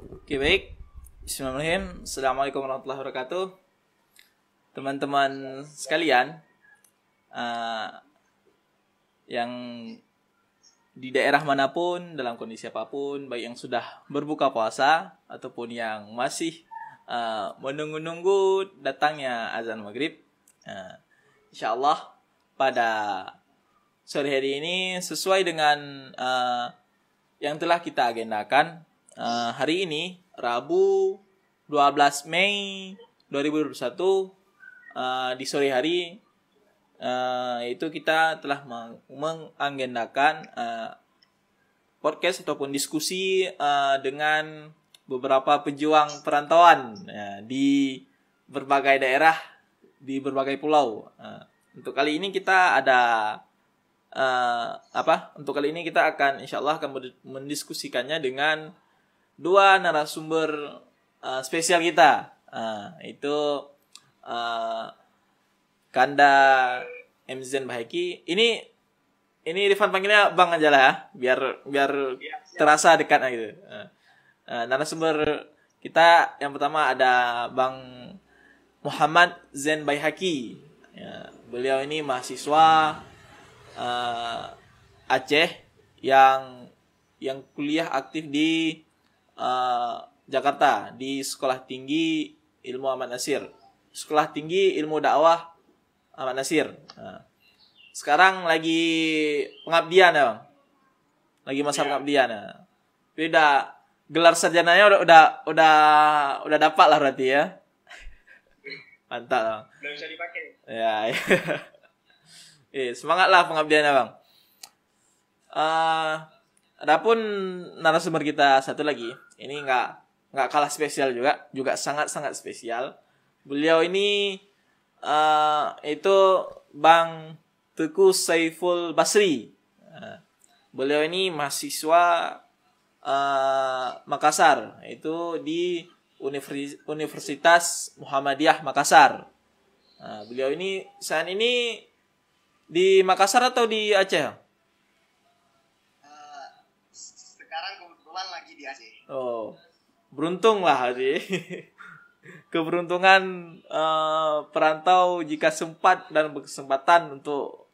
Oke, baik. Bismillahirrahmanirrahim. Assalamualaikum warahmatullahi wabarakatuh. Teman-teman sekalian, yang di daerah manapun, dalam kondisi apapun, baik yang sudah berbuka puasa ataupun yang masih menunggu-nunggu datangnya azan maghrib, insyaallah pada sore hari ini sesuai dengan yang telah kita agendakan. Hari ini Rabu 12 Mei 2021, di sore hari itu kita telah mengagendakan podcast ataupun diskusi dengan beberapa pejuang perantauan di berbagai daerah, di berbagai pulau. Untuk kali ini kita ada Untuk kali ini kita akan insyaallah akan mendiskusikannya dengan dua narasumber spesial kita, itu Kanda MZen Bahiki. Ini Rifan panggilnya Bang aja lah ya, biar terasa dekat gitu. Narasumber kita yang pertama ada Bang Muhammad Zen Baihaqi. Beliau ini mahasiswa Aceh yang kuliah aktif di Jakarta di Sekolah Tinggi Ilmu Ahmad Nasir, Sekolah Tinggi Ilmu Dakwah Ahmad Nasir. Sekarang lagi pengabdian ya, Bang. Lagi masa pengabdian ya. Tapi gelar sarjananya udah dapat lah berarti ya. Mantap, Bang. Udah bisa dipakai. Ya. Semangat lah pengabdiannya, Bang. Adapun narasumber kita satu lagi, ini nggak kalah spesial juga sangat spesial. Beliau ini itu Bang Teguh Saiful Basri. Beliau ini mahasiswa Makassar, itu di Universitas Muhammadiyah Makassar. Beliau ini saat ini di Makassar atau di Aceh? Sekarang kebetulan lagi di Aceh. Oh, beruntung lah hari. Keberuntungan perantau jika sempat dan berkesempatan untuk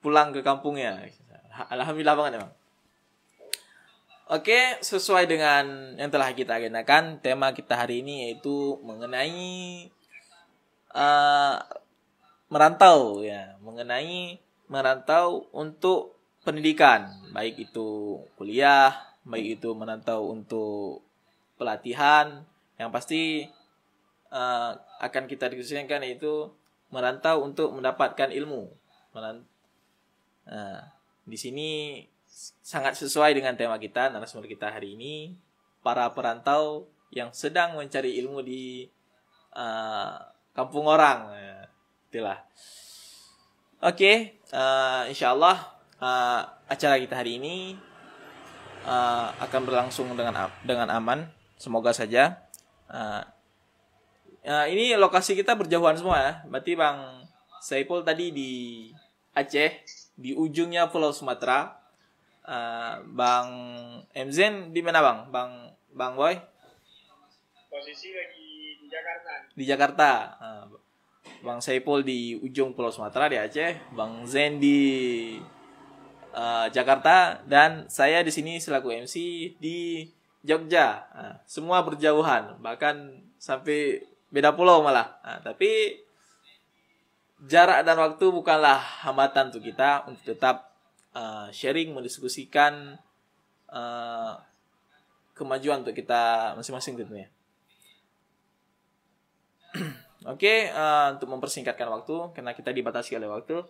pulang ke kampungnya. Alhamdulillah banget ya, Bang. Oke, sesuai dengan yang telah kita agendakan, tema kita hari ini yaitu mengenai mengenai merantau untuk pendidikan, baik itu kuliah, baik itu merantau untuk pelatihan. Yang pasti akan kita diskusikan yaitu merantau untuk mendapatkan ilmu. Di sini sangat sesuai dengan tema kita, narasumber kita hari ini, para perantau yang sedang mencari ilmu di kampung orang. Itulah. Oke, insyaallah acara kita hari ini akan berlangsung dengan aman, semoga saja. Ini lokasi kita berjauhan semua ya. Berarti Bang Saiful tadi di Aceh, di ujungnya Pulau Sumatera. Bang MZen di mana, Bang? Bang Boy? Posisi lagi di Jakarta. Di Jakarta. Bang Saiful di ujung Pulau Sumatera di Aceh, Bang Zen di Jakarta, dan saya di sini selaku MC di Jogja. Semua berjauhan, bahkan sampai beda pulau malah. Tapi jarak dan waktu bukanlah hambatan untuk kita untuk tetap sharing, mendiskusikan kemajuan untuk kita masing-masing tentunya. Oke, untuk mempersingkatkan waktu karena kita dibatasi oleh waktu,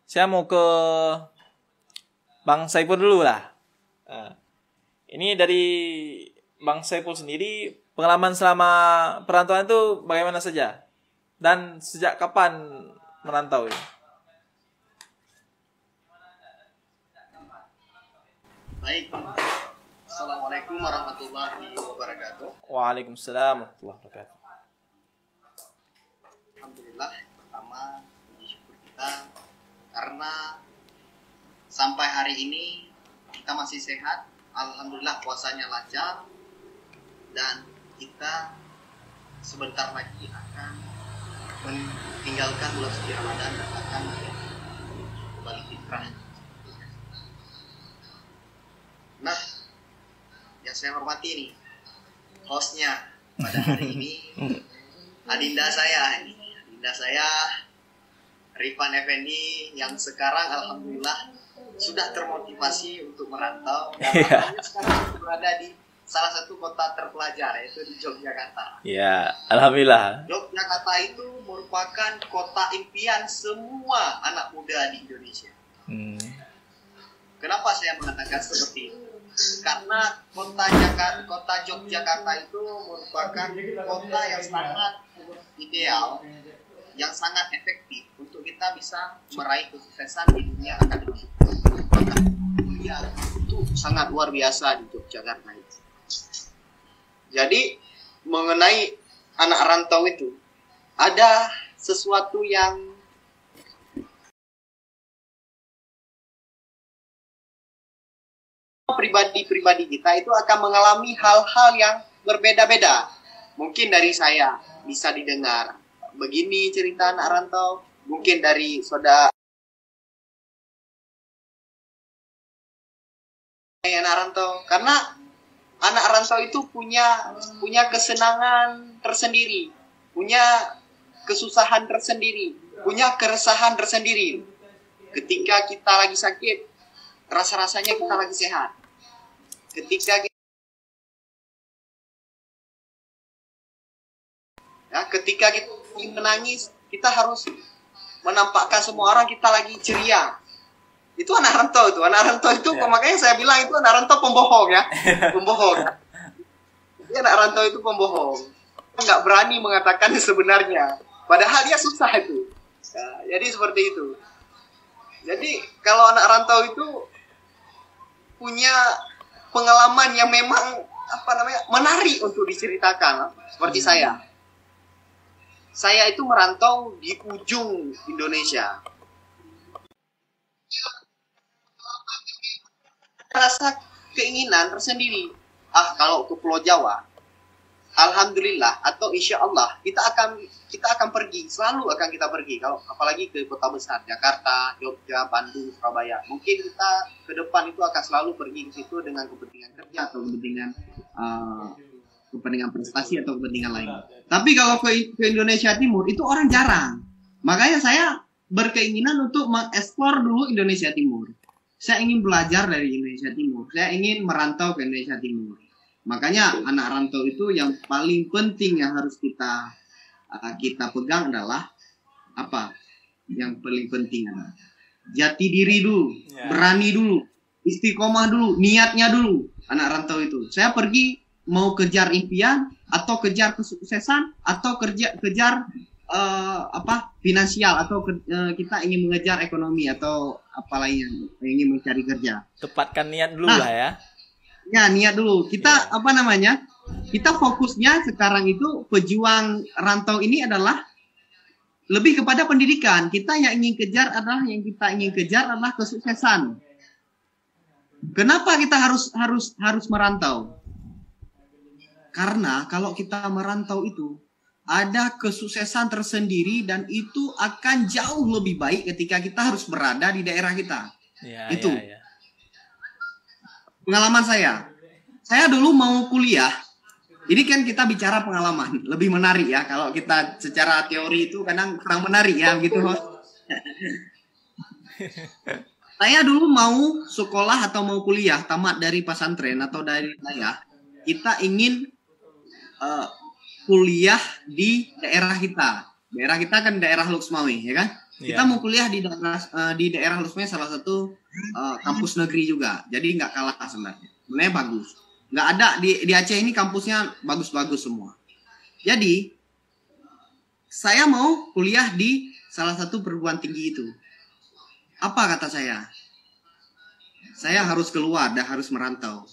saya mau ke Bang Saiful dulu lah. Ini dari Bang Saiful sendiri, pengalaman selama perantauan itu bagaimana saja? Dan sejak kapan merantau ini? Baik. Assalamualaikum warahmatullahi wabarakatuh. Waalaikumsalam warahmatullahi wabarakatuh. Alhamdulillah, pertama puji syukur kita karena sampai hari ini kita masih sehat Alhamdulillah puasanya lancar dan kita sebentar lagi akan meninggalkan bulan suci Ramadan dan akan kembali fitrah. Nah, yang saya hormati nih hostnya pada hari ini, adinda saya Rifan Effendi yang sekarang alhamdulillah sudah termotivasi untuk merantau dan alhamdulillah sekarang berada di salah satu kota terpelajar, yaitu di Yogyakarta. Ya, alhamdulillah. Yogyakarta itu merupakan kota impian semua anak muda di Indonesia. Kenapa saya mengatakan seperti itu? Karena kota Yogyakarta itu merupakan kota yang sangat ideal, yang sangat efektif untuk kita bisa meraih kesuksesan di dunia akademik. Kuliah itu sangat luar biasa di Yogyakarta itu. Jadi mengenai anak rantau itu ada sesuatu yang pribadi kita itu akan mengalami hal-hal yang berbeda-beda. Mungkin dari saya bisa didengar begini cerita anak rantau, mungkin dari saudara anak rantau, karena anak rantau itu punya kesenangan tersendiri, punya kesusahan tersendiri, punya keresahan tersendiri. Ketika kita lagi sakit, rasa-rasanya kita lagi sehat. Ketika kita menangis, kita harus menampakkan semua orang kita lagi ceria. Itu anak rantau itu. Makanya saya bilang itu anak rantau pembohong ya. Pembohong. Dia anak rantau itu pembohong. Nggak berani mengatakan sebenarnya. Padahal dia susah itu. Ya, jadi seperti itu. Jadi kalau anak rantau itu punya pengalaman yang memang menarik untuk diceritakan. Seperti saya. Saya itu merantau di ujung Indonesia. Rasa keinginan tersendiri. Kalau ke Pulau Jawa, alhamdulillah atau insya Allah kita akan pergi, selalu akan kita pergi. Kalau apalagi ke kota besar, Jakarta, Jogja, Bandung, Surabaya, mungkin kita ke depan itu akan selalu pergi ke situ dengan kepentingan kerja atau kepentingan prestasi atau kepentingan lain. Tapi kalau ke Indonesia Timur itu orang jarang. Makanya saya berkeinginan untuk mengeksplor dulu Indonesia Timur. Saya ingin belajar dari Indonesia Timur. Saya ingin merantau ke Indonesia Timur. Makanya anak rantau itu yang paling penting yang harus kita pegang adalah apa? Yang paling penting adalah jati diri dulu, berani dulu, istiqomah dulu, niatnya dulu. Anak rantau itu. Saya pergi mau kejar impian atau kejar kesuksesan atau kejar finansial atau kita ingin mengejar ekonomi atau apa lainnya, ingin mencari kerja. Tepatkan niat dulu lah ya. Ya, niat dulu. Kita kita fokusnya sekarang itu pejuang rantau ini adalah lebih kepada pendidikan. Kita yang kita ingin kejar adalah kesuksesan. Kenapa kita harus merantau? Karena kalau kita merantau itu ada kesuksesan tersendiri dan itu akan jauh lebih baik ketika kita harus berada di daerah kita. Itu. Pengalaman saya. Saya dulu mau kuliah. Ini kan kita bicara pengalaman. Lebih menarik ya. Kalau kita secara teori itu kadang kurang menarik ya. Gitu. Saya dulu mau sekolah atau mau kuliah. Tamat dari pesantren atau dari wilayah. Kita ingin kuliah di daerah kita. Daerah kita kan daerah Luxmawe, ya kan? Kita mau kuliah di daerah Luxmawe, salah satu kampus negeri juga. Jadi nggak kalah sebenarnya. Sebenarnya bagus. Nggak ada di Aceh ini kampusnya bagus-bagus semua. Jadi saya mau kuliah di salah satu perguruan tinggi itu. Apa kata saya? Saya harus keluar dan harus merantau.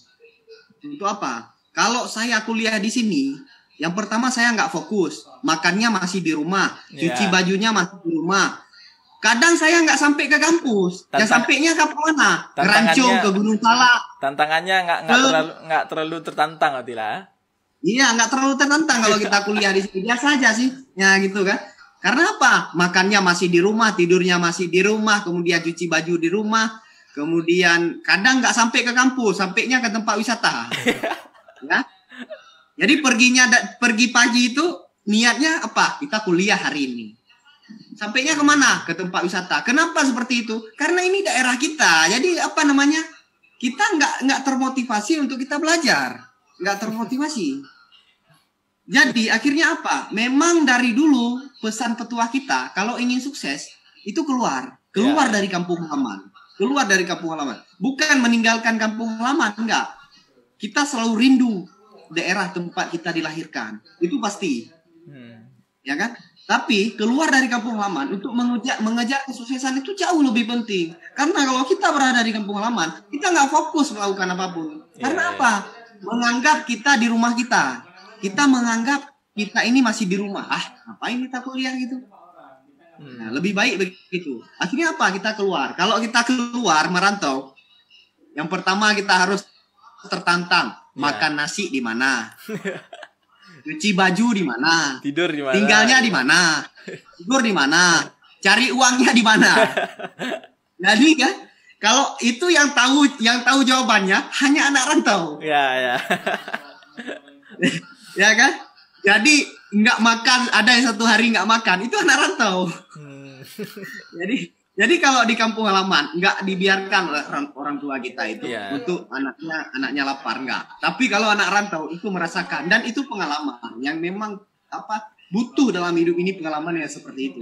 Untuk apa? Kalau saya kuliah di sini, yang pertama saya nggak fokus, makannya masih di rumah, cuci bajunya masih di rumah, Kadang saya nggak sampai ke kampus. Ya sampainya ke mana? Rancho, ke Gunung Salak. Tantangannya nggak terlalu tertantang nanti lah. Iya, nggak terlalu tertantang kalau kita kuliah di sini. Biasa aja sih, ya gitu kan. Karena apa? Makannya masih di rumah, tidurnya masih di rumah, kemudian cuci baju di rumah, kemudian kadang nggak sampai ke kampus, sampainya ke tempat wisata. Ya. Jadi pergi pagi itu niatnya apa? Kita kuliah hari ini. Sampainya kemana? Ke tempat wisata. Kenapa seperti itu? Karena ini daerah kita. Jadi apa namanya? Kita nggak termotivasi untuk kita belajar, nggak termotivasi. Jadi akhirnya apa? Memang dari dulu pesan petua kita kalau ingin sukses itu keluar dari kampung halaman, keluar dari kampung halaman. Bukan meninggalkan kampung halaman, enggak. Kita selalu rindu daerah tempat kita dilahirkan, itu pasti, ya kan? Tapi keluar dari kampung halaman untuk mengejar kesuksesan itu jauh lebih penting. Karena kalau kita berada di kampung halaman, kita nggak fokus melakukan apapun. Karena apa? Menganggap kita di rumah kita. Kita menganggap kita ini masih di rumah. Ngapain kita kuliah gitu? Nah, lebih baik begitu. Akhirnya apa? Kita keluar. Kalau kita keluar merantau, yang pertama kita harus tertantang. Makan nasi di mana? Cuci baju di mana? Tidur di mana? Tinggalnya di mana? Tidur di mana? Cari uangnya di mana? Jadi kan, kalau itu yang tahu jawabannya hanya anak rantau. Ya. Ya kan? Jadi nggak makan, ada yang satu hari nggak makan, itu anak rantau. Jadi kalau di kampung halaman nggak dibiarkan oleh orang tua kita itu untuk anaknya lapar, nggak. Tapi kalau anak rantau itu merasakan, dan itu pengalaman yang memang butuh dalam hidup ini, pengalaman yang seperti itu.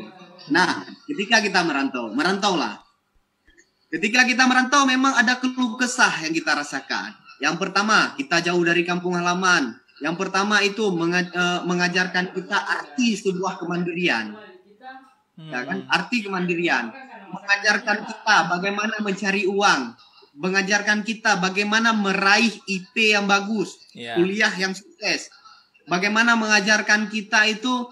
Nah, ketika kita merantaulah. Ketika kita merantau memang ada keluh kesah yang kita rasakan. Yang pertama, kita jauh dari kampung halaman. Yang pertama itu mengajarkan kita arti sebuah kemandirian. Ya kan? Arti kemandirian. Mengajarkan kita bagaimana mencari uang. Mengajarkan kita bagaimana meraih IP yang bagus. Kuliah yang sukses. Bagaimana mengajarkan kita itu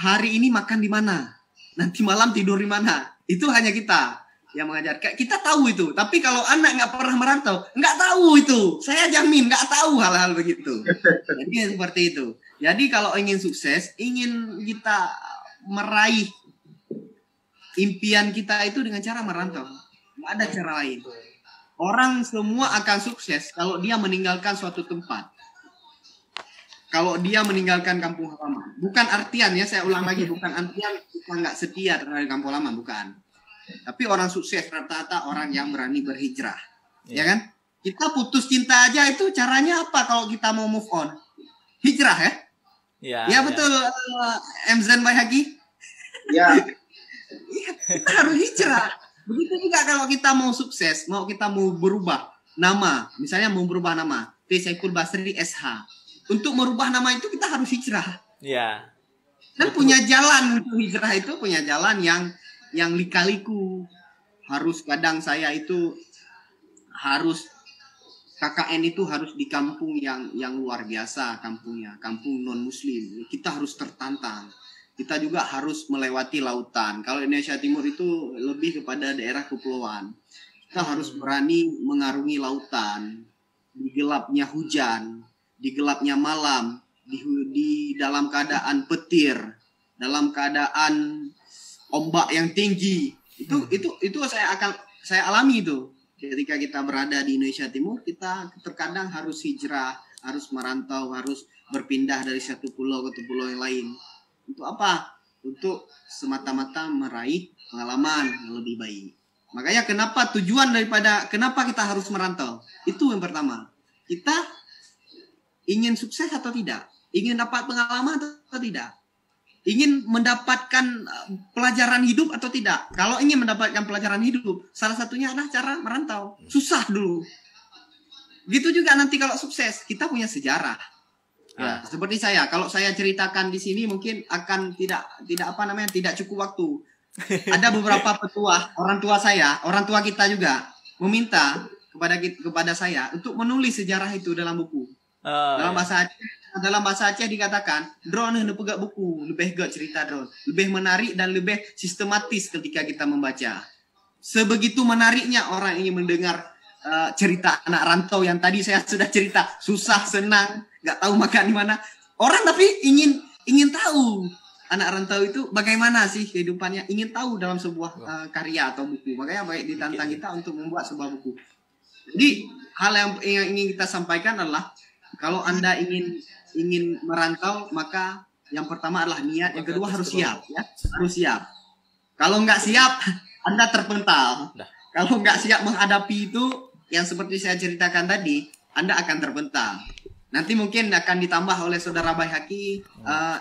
hari ini makan di mana. Nanti malam tidur di mana. Itu hanya kita yang mengajarkan. Kita tahu itu. Tapi kalau anak nggak pernah merantau, nggak tahu itu. Saya jamin nggak tahu hal-hal begitu. Jadi seperti itu. Jadi kalau ingin sukses, ingin kita meraih impian kita itu dengan cara merantau. Nggak ada cara lain. Orang semua akan sukses kalau dia meninggalkan suatu tempat. Kalau dia meninggalkan kampung halaman. Bukan artian ya, saya ulang lagi. Bukan artian kita nggak setia terhadap kampung halaman. Bukan. Tapi orang sukses rata-rata orang yang berani berhijrah. Ya kan? Kita putus cinta aja itu caranya apa kalau kita mau move on? Hijrah ya? Ya betul. Mzan Bayhaqi. Ya. Kita harus hijrah. Begitu juga kalau kita mau sukses, kita mau berubah nama. Misalnya mau berubah nama. T. Syaiful Basri SH. Untuk merubah nama itu kita harus hijrah. Ya. Dan punya jalan untuk hijrah itu, punya jalan yang lika-liku. Harus kadang saya itu harus KKN itu harus di kampung yang luar biasa, kampungnya, kampung non muslim. Kita harus tertantang. Kita juga harus melewati lautan. Kalau Indonesia Timur itu lebih kepada daerah kepulauan. Kita harus berani mengarungi lautan. Di gelapnya hujan, di gelapnya malam, di dalam keadaan petir, dalam keadaan ombak yang tinggi. Itu saya alami itu. Ketika kita berada di Indonesia Timur, kita terkadang harus hijrah, harus merantau, harus berpindah dari satu pulau ke pulau yang lain. Untuk apa? Untuk semata-mata meraih pengalaman yang lebih baik. Makanya kenapa kenapa kita harus merantau? Itu yang pertama. Kita ingin sukses atau tidak? Ingin dapat pengalaman atau tidak? Ingin mendapatkan pelajaran hidup atau tidak? Kalau ingin mendapatkan pelajaran hidup, salah satunya adalah cara merantau. Susah dulu. Gitu juga nanti kalau sukses, kita punya sejarah. Nah, seperti saya, kalau saya ceritakan di sini mungkin akan tidak cukup waktu. Ada beberapa petua, orang tua kita juga meminta kepada saya untuk menulis sejarah itu dalam buku. Dalam bahasa Aceh dalam bahasa Aceh dikatakan drone hendak pegak buku, lebih gak cerita drone, lebih menarik dan lebih sistematis ketika kita membaca. Sebegitu menariknya orang ingin mendengar cerita anak rantau yang tadi saya sudah cerita, susah, senang, nggak tahu makan di mana. Orang tapi ingin tahu anak rantau itu bagaimana sih kehidupannya, ingin tahu dalam sebuah karya atau buku. Makanya baik ditantang kita untuk membuat sebuah buku. Jadi hal yang ingin kita sampaikan adalah kalau Anda ingin merantau, maka yang pertama adalah niat, yang kedua harus siap, ya, harus siap. Kalau nggak siap, Anda terpental. Kalau nggak siap menghadapi itu, yang seperti saya ceritakan tadi, Anda akan terpental. Nanti mungkin akan ditambah oleh saudara Baihaki.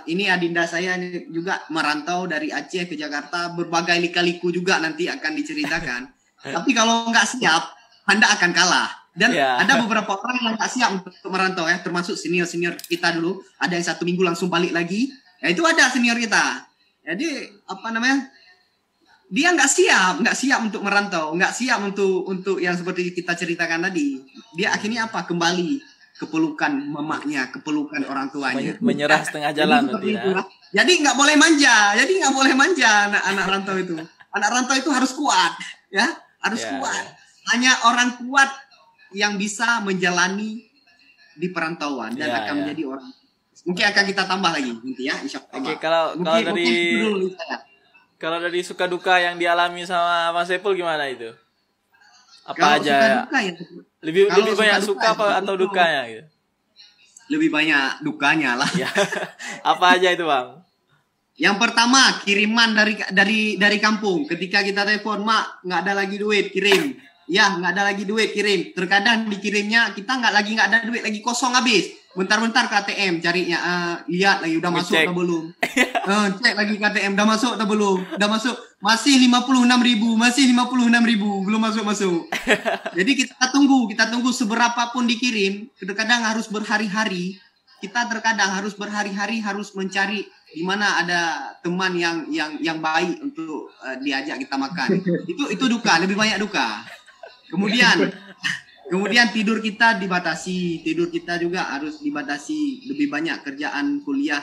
Ini adinda saya juga merantau dari Aceh ke Jakarta, berbagai lika-liku juga nanti akan diceritakan. Tapi kalau nggak siap, Anda akan kalah. Dan ada beberapa orang yang nggak siap untuk merantau, ya, termasuk senior kita dulu. Ada yang 1 minggu langsung balik lagi. Ya itu ada senior kita. Jadi dia nggak siap untuk merantau, nggak siap untuk yang seperti kita ceritakan tadi. Dia akhirnya kembali ke pelukan mamanya, ke pelukan orang tuanya. Menyerah setengah jalan nanti, ya. Jadi nggak boleh manja, anak rantau itu. Anak rantau itu harus kuat, ya, harus kuat. Hanya orang kuat yang bisa menjalani di perantauan dan akan menjadi orang. Mungkin akan kita tambah lagi nanti, ya, insyaallah. Oke, kalau dari suka duka yang dialami sama Mas Saiful gimana itu? Apa aja? Lebih banyak suka atau dukanya gitu? Lebih banyak dukanya lah. Ya. Apa aja itu, Bang? Yang pertama, kiriman dari kampung. Ketika kita telepon, "Mak, nggak ada lagi duit, kirim." Ya, nggak ada lagi duit, kirim. Terkadang dikirimnya kita nggak ada duit lagi, kosong habis. Bentar-bentar ke ATM carinya, lihat lagi udah masuk atau belum. Cek lagi ke ATM, udah masuk atau belum. Udah masuk, masih 56.000, belum masuk. Jadi kita tunggu seberapa pun dikirim. Kadang harus berhari-hari. Kita terkadang harus berhari-hari harus mencari di mana ada teman yang baik untuk diajak kita makan. Itu duka, lebih banyak duka. Kemudian tidur kita dibatasi, tidur kita juga harus dibatasi. Lebih banyak kerjaan kuliah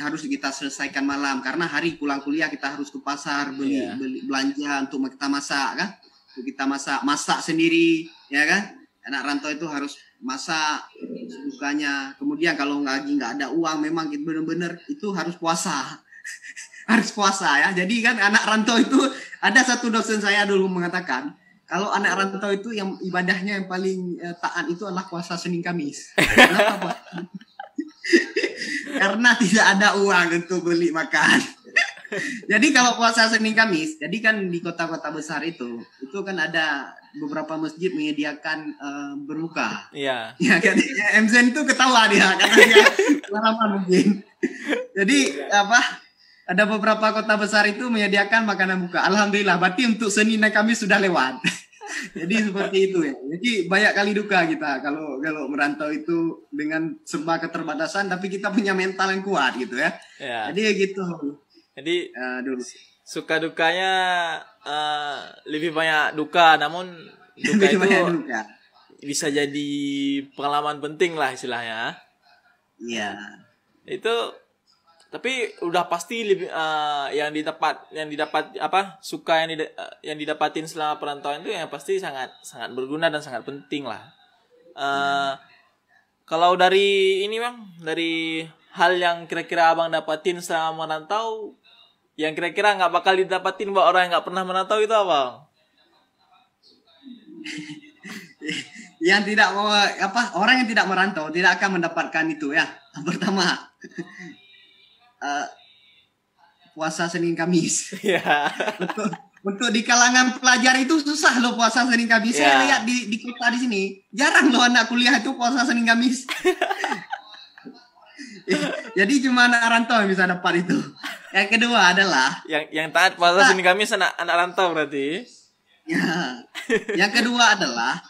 harus kita selesaikan malam, karena hari pulang kuliah kita harus ke pasar beli belanja untuk kita masak, kan? Untuk kita masak sendiri, ya kan? Anak rantau itu harus masak sukanya. Kemudian kalau nggak ada uang, memang benar-benar itu harus puasa. Harus puasa, ya. Jadi kan anak rantau itu, ada satu dosen saya dulu mengatakan, kalau anak rantau itu yang ibadahnya yang paling taat itu adalah puasa Senin Kamis. Kenapa, Pak? Karena tidak ada uang untuk beli makan. Jadi kalau puasa Senin Kamis, jadi kan di kota-kota besar itu kan ada beberapa masjid menyediakan berbuka. Iya. Ya kan, MZN itu ketawa dia karena dia pengalaman mungkin. Jadi ada beberapa kota besar itu menyediakan makanan buka. Alhamdulillah, berarti untuk Senin dan Kamis sudah lewat. Jadi seperti itu, ya. Jadi banyak kali duka kita kalau merantau itu dengan serba keterbatasan, tapi kita punya mental yang kuat gitu, ya. Jadi gitu. Jadi suka dukanya lebih banyak duka, namun duka itu bisa jadi pengalaman penting lah istilahnya. Iya. Itu tapi udah pasti lebih yang didapat suka yang didapatin selama perantauan itu yang pasti sangat berguna dan sangat penting lah. Kalau dari ini, Bang, dari hal yang kira-kira Abang dapatin selama merantau, yang kira-kira nggak bakal didapatin buat orang yang nggak pernah merantau itu apa? Yang tidak mau orang yang tidak merantau tidak akan mendapatkan itu, ya. Yang pertama, puasa Senin Kamis. Yeah. Untuk di kalangan pelajar itu susah loh puasa Senin Kamis. Saya lihat di kota di sini jarang loh anak kuliah itu puasa Senin Kamis. Jadi cuma anak rantau yang bisa dapat itu. Yang kedua adalah yang taat puasa Senin Kamis anak rantau berarti. Ya. Yang kedua adalah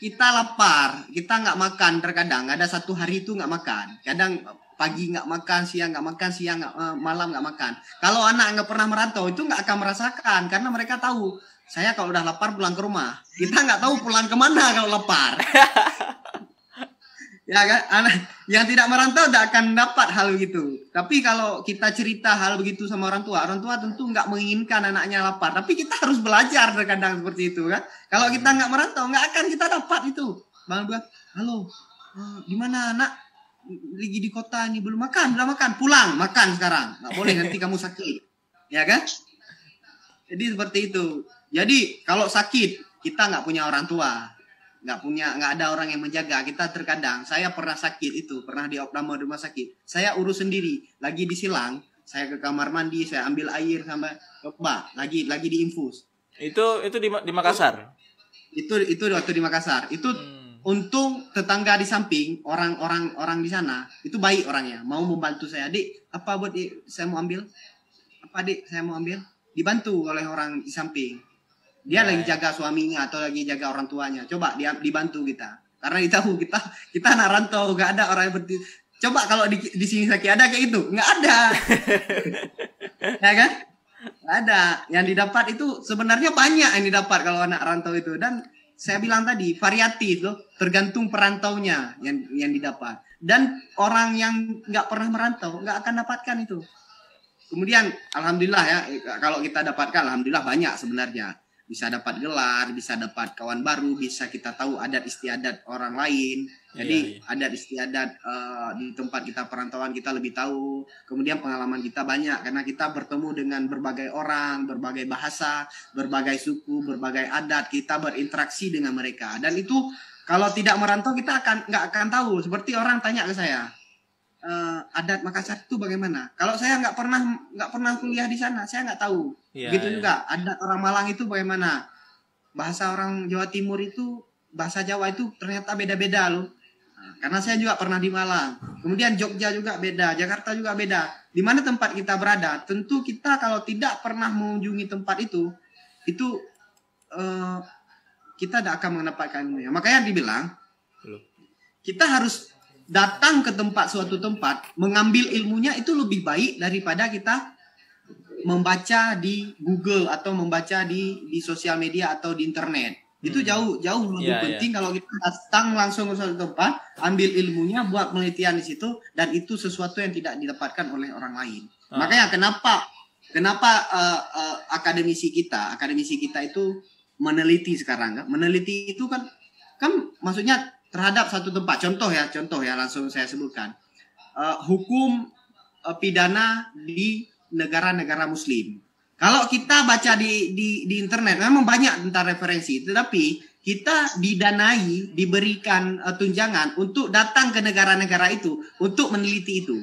kita lapar, kita nggak makan terkadang. Ada satu hari itu nggak makan. Kadang pagi nggak makan, siang nggak makan, malam nggak makan. Kalau anak nggak pernah merantau itu nggak akan merasakan, karena mereka tahu saya kalau udah lapar pulang ke rumah. Kita nggak tahu pulang kemana kalau lapar. Ya kan, anak yang tidak merantau tidak akan dapat hal begitu. Tapi kalau kita cerita hal begitu sama orang tua tentu nggak menginginkan anaknya lapar. Tapi kita harus belajar terkadang seperti itu kan. Kalau kita nggak merantau, nggak akan kita dapat itu. Bang bilang, halo, di mana anak? Lagi di kota ini belum makan, belum makan, pulang makan sekarang. Nggak boleh nanti kamu sakit, ya kan? Jadi seperti itu. Jadi kalau sakit kita nggak punya orang tua. Nggak ada orang yang menjaga kita. Terkadang saya pernah sakit itu, pernah di opname rumah sakit, saya urus sendiri, lagi disilang, saya ke kamar mandi, saya ambil air sampai coba lagi diinfus. Itu di Makassar. Itu waktu di Makassar. Itu untung tetangga di samping, orang di sana itu baik orangnya, mau membantu saya. Adik, apa buat saya mau ambil, apa adik saya mau ambil, dibantu oleh orang di samping. Dia lagi jaga suaminya atau lagi jaga orang tuanya. Coba dibantu kita. Karena kita tahu kita anak rantau, nggak ada orang yang seperti. Coba kalau di sini sakit ada kayak itu, nggak ada. Ya kan? Nggak ada. Yang didapat itu sebenarnya banyak yang didapat kalau anak rantau itu. Dan saya bilang tadi variatif loh, tergantung perantaunya yang didapat. Dan orang yang nggak pernah merantau nggak akan dapatkan itu. Kemudian alhamdulillah ya, kalau kita dapatkan alhamdulillah banyak sebenarnya. Bisa dapat gelar, bisa dapat kawan baru, bisa kita tahu adat istiadat orang lain. Jadi adat istiadat di tempat kita perantauan kita lebih tahu. Kemudian pengalaman kita banyak karena kita bertemu dengan berbagai orang, berbagai bahasa, berbagai suku, berbagai adat. Kita berinteraksi dengan mereka. Dan itu kalau tidak merantau kita nggak akan tahu. Seperti orang tanya ke saya, adat Makassar itu bagaimana? Kalau saya nggak pernah kuliah di sana, saya nggak tahu. Gitu juga adat orang Malang itu bagaimana? Bahasa orang Jawa Timur itu, bahasa Jawa itu ternyata beda-beda loh. Nah, karena saya juga pernah di Malang. Kemudian Jogja juga beda, Jakarta juga beda. Di mana tempat kita berada, tentu kita kalau tidak pernah mengunjungi tempat itu kita tidak akan mendapatkannya. Makanya dibilang kita harus datang ke suatu tempat, mengambil ilmunya itu lebih baik daripada kita membaca di Google atau membaca di sosial media atau di internet. Itu jauh lebih penting kalau kita datang langsung ke suatu tempat, ambil ilmunya, buat penelitian di situ, dan itu sesuatu yang tidak didapatkan oleh orang lain. Makanya kenapa akademisi kita itu meneliti sekarang kan? Meneliti itu kan maksudnya terhadap satu tempat. Contoh ya langsung saya sebutkan. Hukum pidana di negara-negara muslim. Kalau kita baca di internet memang banyak tentang referensi, tetapi kita diberikan tunjangan untuk datang ke negara-negara itu untuk meneliti itu.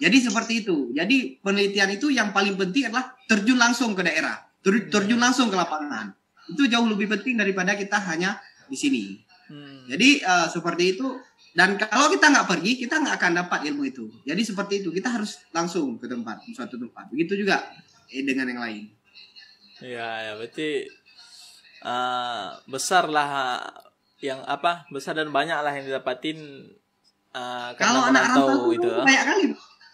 Jadi seperti itu. Jadi penelitian itu yang paling penting adalah terjun langsung ke daerah, terjun langsung ke lapangan. Itu jauh lebih penting daripada kita hanya di sini. Jadi seperti itu. Dan kalau kita nggak pergi, kita nggak akan dapat ilmu itu. Jadi seperti itu, kita harus langsung ke suatu tempat. Begitu juga dengan yang lain. Ya berarti besar dan banyak lah yang didapatin kalau anak rantau itu banyak kali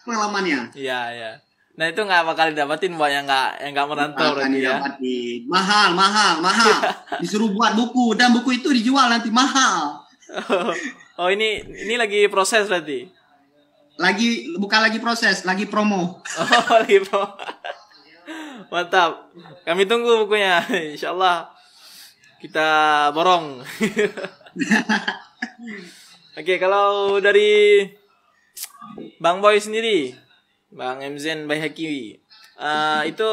pengalamannya. Iya. Nah itu nggak bakal didapatin buat yang nggak merantau berarti ya. Mahal. Disuruh buat buku dan buku itu dijual nanti mahal. Oh ini lagi proses berarti. Bukan lagi proses, lagi promo. Oh lagi promo. Mantap. Kami tunggu bukunya. Insyaallah kita borong. Oke, kalau dari Bang Boy sendiri, Bang Emzen Baihaqi, itu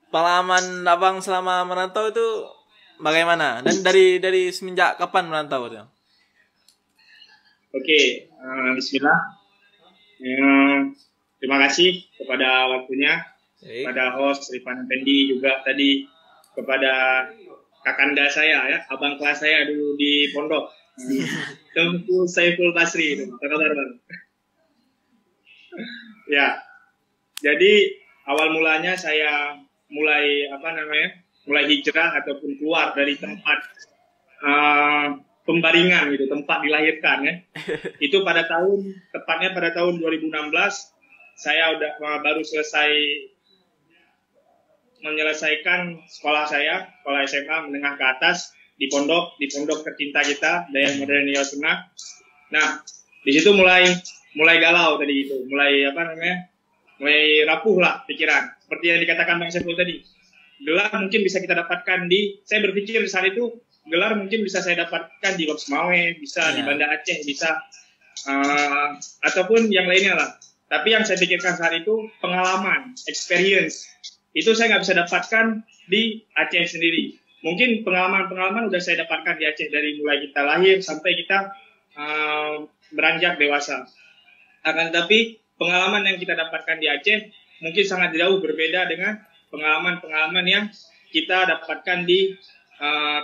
pengalaman abang selama merantau itu bagaimana? Dan dari semenjak kapan merantau itu? Oke, bismillah. Terima kasih kepada waktunya, kepada host Rifan Effendi, juga tadi kepada kakanda saya ya, abang kelas saya dulu di pondok, Tengku Saiful Basri. Apa kabar Bang? Ya, jadi awal mulanya saya mulai hijrah ataupun keluar dari tempat pembaringan gitu, tempat dilahirkan ya. Itu tepatnya pada tahun 2016 saya baru menyelesaikan sekolah SMA menengah ke atas di pondok tercinta kita Dayah Modern Riyadh Sunnah. Nah, di situ mulai galau tadi itu, mulai rapuh lah pikiran. Seperti yang dikatakan Bang Saiful tadi, gelar mungkin bisa kita dapatkan saya berpikir saat itu gelar mungkin bisa saya dapatkan di Lops Mawe, bisa di Banda Aceh, bisa ataupun yang lainnya lah. Tapi yang saya pikirkan saat itu pengalaman, experience, itu saya nggak bisa dapatkan di Aceh sendiri. Mungkin pengalaman udah saya dapatkan di Aceh dari mulai kita lahir sampai kita beranjak dewasa. Akan tetapi pengalaman yang kita dapatkan di Aceh mungkin sangat jauh berbeda dengan pengalaman-pengalaman yang kita dapatkan di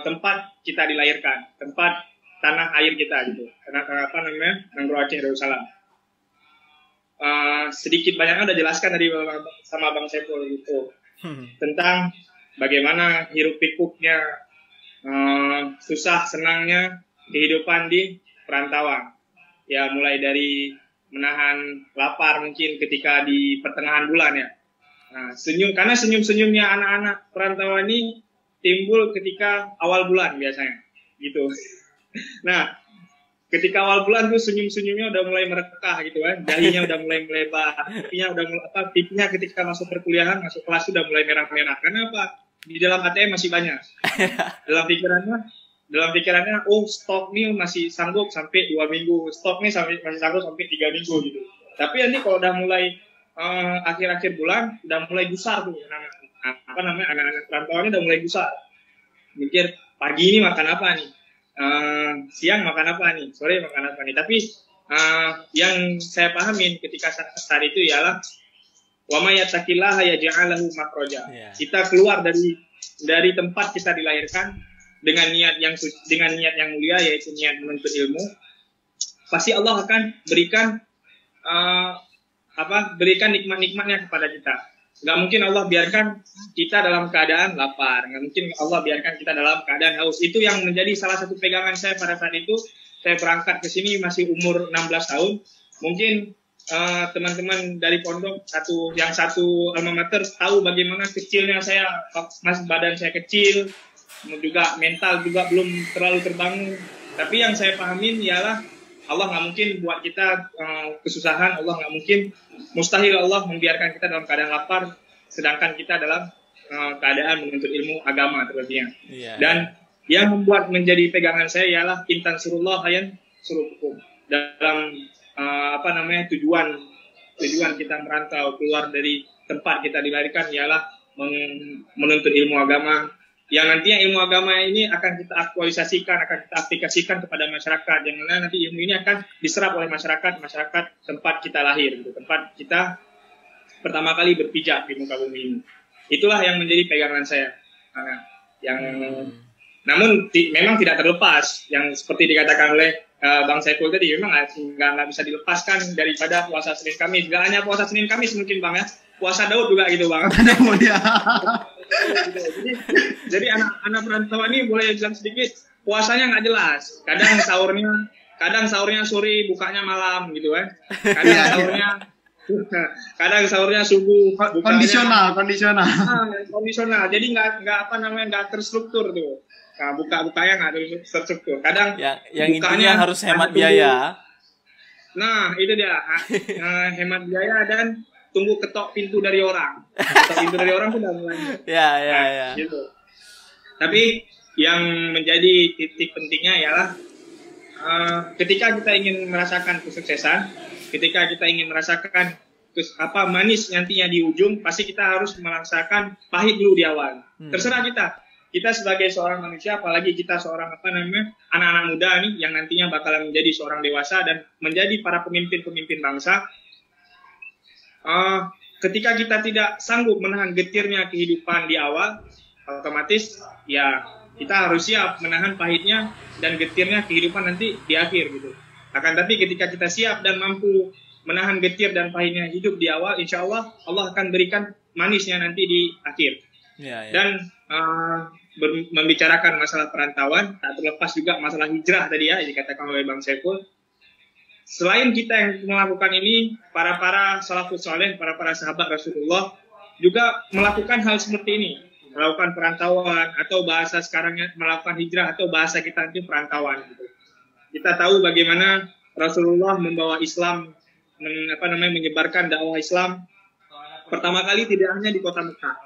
tempat kita dilahirkan, tempat tanah air kita gitu. Nanggro Aceh Darussalam. Sedikit banyaknya udah jelaskan tadi sama Bang Saiful itu tentang bagaimana hiruk pikuknya, susah senangnya kehidupan di perantauan. Ya mulai dari menahan lapar mungkin ketika di pertengahan bulan ya. Nah, karena senyum-senyumnya anak-anak perantauan ini timbul ketika awal bulan biasanya, gitu. Nah, ketika awal bulan tuh senyum-senyumnya udah mulai merekah gitu kan, dahinya udah mulai melebar, pipinya ketika masuk perkuliahan, masuk kelas udah mulai merah-merah. Kenapa? Di dalam ATM masih banyak. Dalam pikirannya, oh stok nih masih sanggup sampai 2 minggu, stok nih masih sanggup sampai 3 minggu gitu. Tapi nanti kalau udah mulai akhir-akhir bulan, udah mulai gusar tuh anak-anak perantauan ini udah mulai gusar. Mikir pagi ini makan apa nih, siang makan apa nih, sore makan apa nih. Tapi yang saya pahamin ketika saat itu ialah wa may yattaqillaha yaj'al lahu makhraja. Kita keluar dari tempat kita dilahirkan dengan niat yang mulia, yaitu niat menuntut ilmu, pasti Allah akan berikan nikmat-nikmatnya kepada kita. Nggak mungkin Allah biarkan kita dalam keadaan lapar, nggak mungkin Allah biarkan kita dalam keadaan haus. Itu yang menjadi salah satu pegangan saya pada saat itu. Saya berangkat ke sini masih umur 16 tahun. Mungkin teman-teman dari pondok yang satu alma mater tahu bagaimana kecilnya saya, masih badan saya kecil, juga mental juga belum terlalu terbangun. Tapi yang saya pahamin ialah Allah nggak mungkin buat kita kesusahan. Allah nggak mungkin, mustahil Allah membiarkan kita dalam keadaan lapar, sedangkan kita dalam keadaan menuntut ilmu agama terlebihnya. Dan yang membuat menjadi pegangan saya ialah intan surullah hayan suruhukum. Dalam tujuan kita merantau keluar dari tempat kita dilahirkan ialah menuntut ilmu agama, yang nantinya ilmu agama ini akan kita aktualisasikan, akan kita aplikasikan kepada masyarakat, yang mana nanti ilmu ini akan diserap oleh masyarakat tempat kita lahir, gitu, tempat kita pertama kali berpijak di muka bumi ini. Itulah yang menjadi pegangan saya. Namun memang tidak terlepas, yang seperti dikatakan oleh Bang Saiful tadi, memang nggak bisa dilepaskan daripada puasa Senin Kamis. Nggak hanya puasa Senin Kamis mungkin Bang ya, puasa Daud juga gitu Bang. Jadi anak-anak perantauan ini boleh bilang sedikit, puasanya nggak jelas. Kadang sahurnya sore, bukanya malam gitu kan. Kadang sahurnya subuh, bukanya kondisional. Jadi nggak terstruktur tuh. Nah, bukanya nggak terstruktur. Kadang yang intinya harus hemat biaya. Nah, itu dia. Hemat biaya dan tunggu ketok pintu dari orang. Ketok pintu dari orang tuh udah mulai. Ya. Gitu. Tapi yang menjadi titik pentingnya ialah ketika kita ingin merasakan kesuksesan, ketika kita ingin merasakan manis nantinya di ujung, pasti kita harus merasakan pahit dulu di awal. Terserah kita sebagai seorang manusia, apalagi kita seorang anak-anak muda nih yang nantinya bakalan menjadi seorang dewasa dan menjadi para pemimpin bangsa. Ketika kita tidak sanggup menahan getirnya kehidupan di awal, otomatis ya kita harus siap menahan pahitnya dan getirnya kehidupan nanti di akhir gitu. Akan tapi ketika kita siap dan mampu menahan getir dan pahitnya hidup di awal, insya Allah Allah akan berikan manisnya nanti di akhir. Dan membicarakan masalah perantauan, tak terlepas juga masalah hijrah tadi ya, dikatakan oleh Bang Saiful. Selain kita yang melakukan ini, para salafus saleh, para sahabat Rasulullah juga melakukan hal seperti ini. melakukan perantauan, atau bahasa sekarangnya melakukan hijrah, atau bahasa kita itu perantauan gitu. Kita tahu bagaimana Rasulullah membawa Islam, menyebarkan dakwah Islam pertama kali tidak hanya di kota Mekah.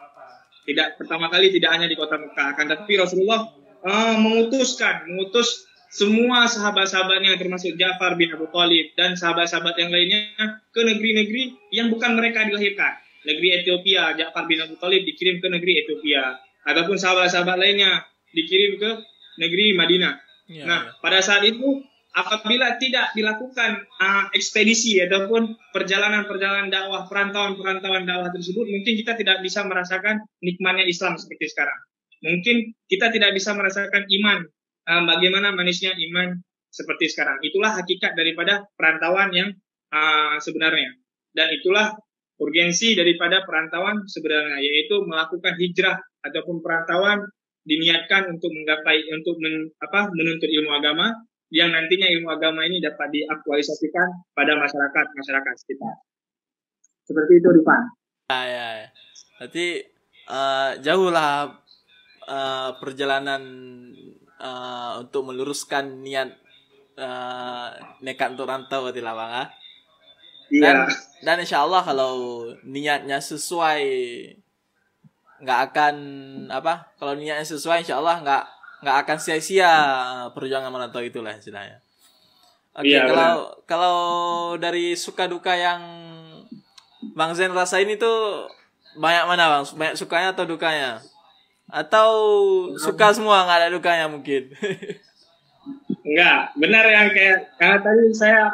Pertama kali tidak hanya di kota Mekah, akan tetapi Rasulullah mengutus semua sahabat-sahabatnya termasuk Ja'far bin Abu Thalib dan sahabat-sahabat yang lainnya ke negeri-negeri yang bukan mereka dilahirkan. Negeri Ethiopia, Ja'far bin Abu Thalib dikirim ke negeri Ethiopia, ataupun sahabat-sahabat lainnya dikirim ke negeri Madinah. Nah, pada saat itu apabila tidak dilakukan ekspedisi ataupun perjalanan-perjalanan dakwah, perantauan dakwah tersebut, mungkin kita tidak bisa merasakan nikmatnya Islam seperti sekarang. Mungkin kita tidak bisa merasakan iman, bagaimana manisnya iman seperti sekarang. Itulah hakikat daripada perantauan yang sebenarnya. Dan itulah urgensi daripada perantauan sebenarnya, yaitu melakukan hijrah ataupun perantauan diniatkan untuk menuntut ilmu agama, yang nantinya ilmu agama ini dapat diaktualisasikan pada masyarakat sekitar. Seperti itu, Rifan. Ya. Berarti jauhlah perjalanan untuk meluruskan niat nekat untuk rantau berarti lah, Bang. Dan insya Allah kalau niatnya sesuai, nggak akan kalau niatnya sesuai, insya Allah nggak akan sia-sia perjuangan merantau itulah istilahnya. Oke, kalau dari suka duka yang Bang Zen rasain itu banyak mana, Bang? Banyak sukanya atau dukanya? Atau suka semua nggak ada dukanya mungkin? Enggak, benar yang karena tadi saya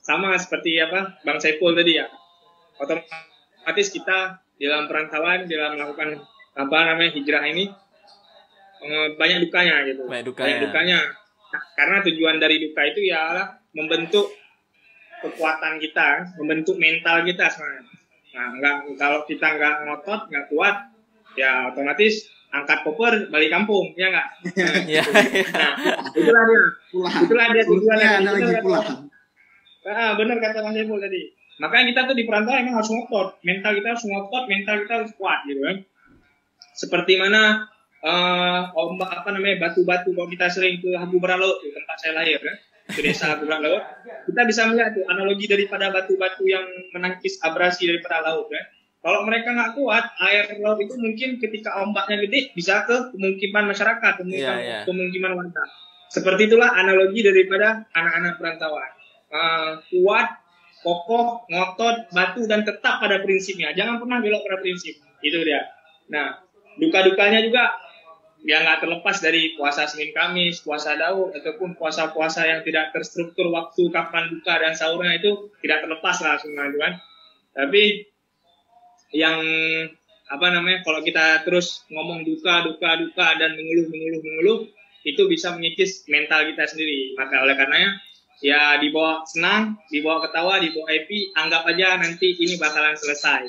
sama seperti Bang Saiful tadi ya. Otomatis kita dalam perantauan, dalam melakukan hijrah ini banyak dukanya gitu. Banyak dukanya. Karena tujuan dari duka itu ialah membentuk kekuatan kita, membentuk mental kita sebenarnya. Nah, kalau kita nggak ngotot, nggak kuat, ya otomatis angkat koper balik kampung, ya nggak? Nah, itulah dia tujuannya. Benar kata Mas Saiful tadi. Makanya kita tuh di perantauan emang harus ngotot, mental kita harus ngotot, mental kita harus kuat gitu kan. Seperti mana batu-batu kalau kita sering ke Habu Beralaut, tempat saya lahir kan, ke desa Habu Beralaut, kita bisa melihat tuh analogi daripada batu-batu yang menangkis abrasi daripada laut kan. Kalau mereka nggak kuat, air laut itu mungkin ketika ombaknya gede bisa ke pemukiman masyarakat, pemukiman warga. Seperti itulah analogi daripada anak-anak perantauan. Kuat, kokoh, ngotot, batu, dan tetap pada prinsipnya. Jangan pernah belok pada prinsip. Itu dia. Nah, duka-dukanya juga ya nggak terlepas dari puasa Senin Kamis, puasa Daud, ataupun puasa-puasa yang tidak terstruktur waktu kapan buka dan sahurnya, itu tidak terlepas lah sebenarnya kan. Tapi yang kalau kita terus ngomong duka dan mengeluh, itu bisa mengikis mental kita sendiri. Maka oleh karenanya ya dibawa senang, dibawa ketawa, dibawa happy, anggap aja nanti ini bakalan selesai.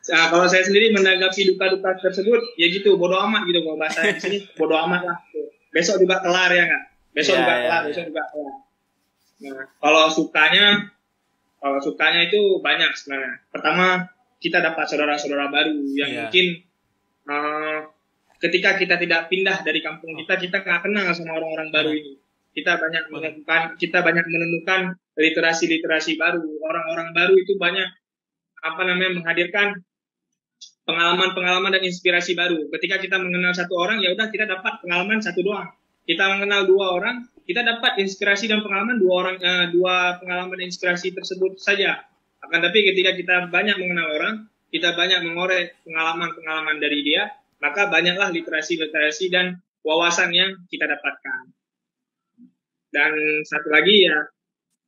Kalau saya sendiri menanggapi duka-duka tersebut, ya gitu, bodo amat gitu, kalau bahasa di sini bodo amat lah. Besok juga kelar ya nggak? Besok juga kelar. Nah, kalau sukanya itu banyak sebenarnya. Pertama, kita dapat saudara-saudara baru yang mungkin ketika kita tidak pindah dari kampung kita nggak kenal sama orang-orang baru ini. Kita banyak menemukan literasi baru. Orang-orang baru itu banyak menghadirkan pengalaman dan inspirasi baru. Ketika kita mengenal satu orang, ya udah kita dapat pengalaman satu doang. Kita mengenal dua orang, kita dapat inspirasi dan pengalaman dua pengalaman dan inspirasi tersebut saja. Akan tapi ketika kita banyak mengenal orang, kita banyak mengorek pengalaman dari dia, maka banyaklah literasi dan wawasan yang kita dapatkan. Dan satu lagi ya,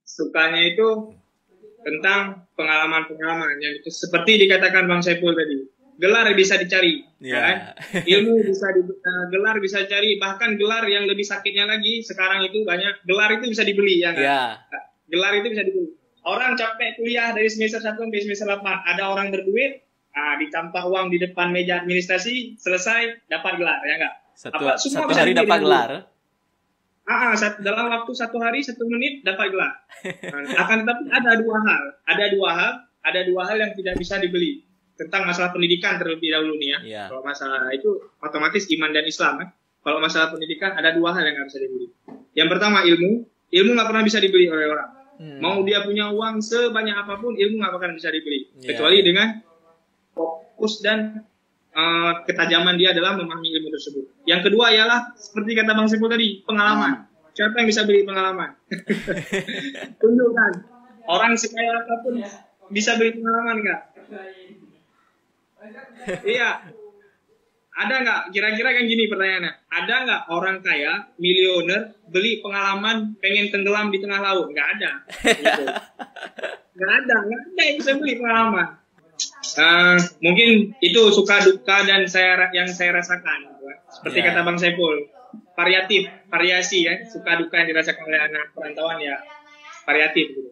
sukanya itu tentang pengalaman yang itu seperti dikatakan Bang Saiful tadi. Gelar bisa dicari, kan? Ilmu gelar bisa dicari, bahkan gelar yang lebih sakitnya lagi sekarang itu banyak, gelar itu bisa dibeli ya kan? Gelar itu bisa dibeli. Orang capek kuliah dari semester 1 sampai semester 8, ada orang berduit, dicampah uang di depan meja administrasi, selesai dapat gelar, ya enggak? Satu hari dapat gelar. Dalam waktu 1 hari 1 menit dapat gelar. Akan tetapi ada dua hal yang tidak bisa dibeli. tentang masalah pendidikan terlebih dahulu nih ya. Iya. Kalau masalah itu otomatis iman dan Islam kan. Kalau masalah pendidikan ada dua hal yang nggak bisa dibeli. Yang pertama ilmu nggak pernah bisa dibeli oleh orang. Mau dia punya uang sebanyak apapun, ilmu nggak akan bisa dibeli. Kecuali dengan fokus dan ketajaman dia dalam memahami ilmu tersebut. Yang kedua ialah seperti kata Bang Sepul tadi, pengalaman. Siapa yang bisa beli pengalaman? Tunjukkan. Orang sekaya apapun bisa beli pengalaman nggak? Iya. Ada nggak? Kira-kira kan gini pertanyaannya. Ada nggak orang kaya, miliuner, beli pengalaman pengen tenggelam di tengah laut? Nggak ada. Gitu. Nggak ada yang bisa beli pengalaman. Mungkin itu suka duka dan yang saya rasakan. Seperti kata Bang Saiful, variasi ya, suka duka yang dirasakan oleh anak perantauan ya, variatif gitu.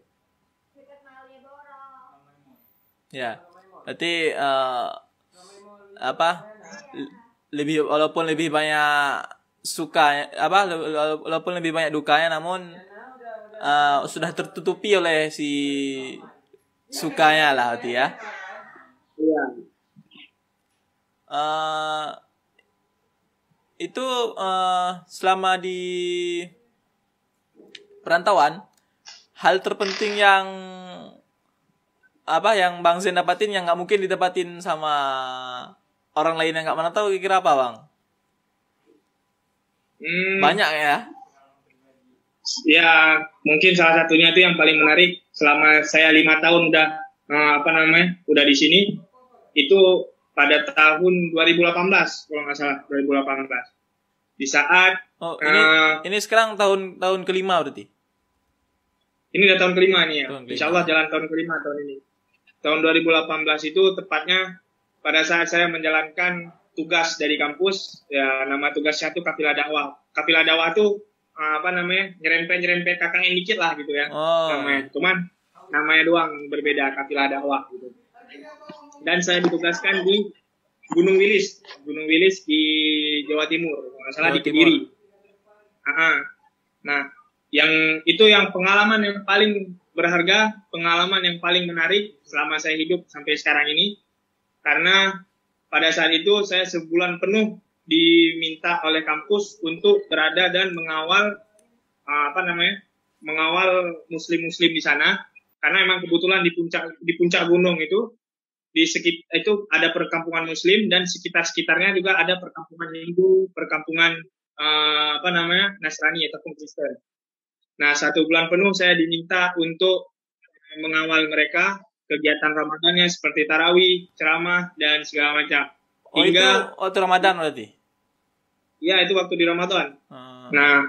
Ya, berarti walaupun lebih banyak walaupun lebih banyak dukanya, namun sudah tertutupi oleh si sukanya lah, berarti ya. Iya. Itu selama di perantauan, hal terpenting yang Bang Zen dapatin yang nggak mungkin didapatin sama orang lain yang nggak merantau, kira apa Bang? Banyak ya? Ya, mungkin salah satunya itu yang paling menarik selama saya 5 tahun udah di sini, itu pada tahun 2018 kalau nggak salah, 2018 di saat ini sekarang tahun kelima berarti. Ini udah tahun kelima nih ya. Insya Allah jalan tahun kelima tahun ini. Tahun 2018 itu tepatnya pada saat saya menjalankan tugas dari kampus, ya nama tugasnya itu kafilah dakwah. Kafilah dakwah itu nyerempet KKN dikit lah gitu ya. Namanya. Cuman namanya doang berbeda, kafilah dakwah gitu. Dan saya ditugaskan di Gunung Wilis di Jawa Timur, nggak salah di Kediri. Nah, yang pengalaman yang paling berharga, pengalaman yang paling menarik selama saya hidup sampai sekarang ini, karena pada saat itu saya sebulan penuh diminta oleh kampus untuk berada dan mengawal muslim-muslim di sana, karena memang kebetulan di puncak gunung itu ada perkampungan Muslim dan sekitarnya juga ada perkampungan Hindu, perkampungan Nasrani ataupun Kristen. Nah, 1 bulan penuh saya diminta untuk mengawal mereka, kegiatan Ramadannya seperti tarawih, ceramah dan segala macam. Itu waktu Ramadan berarti? Ya, itu waktu di Ramadan. Nah,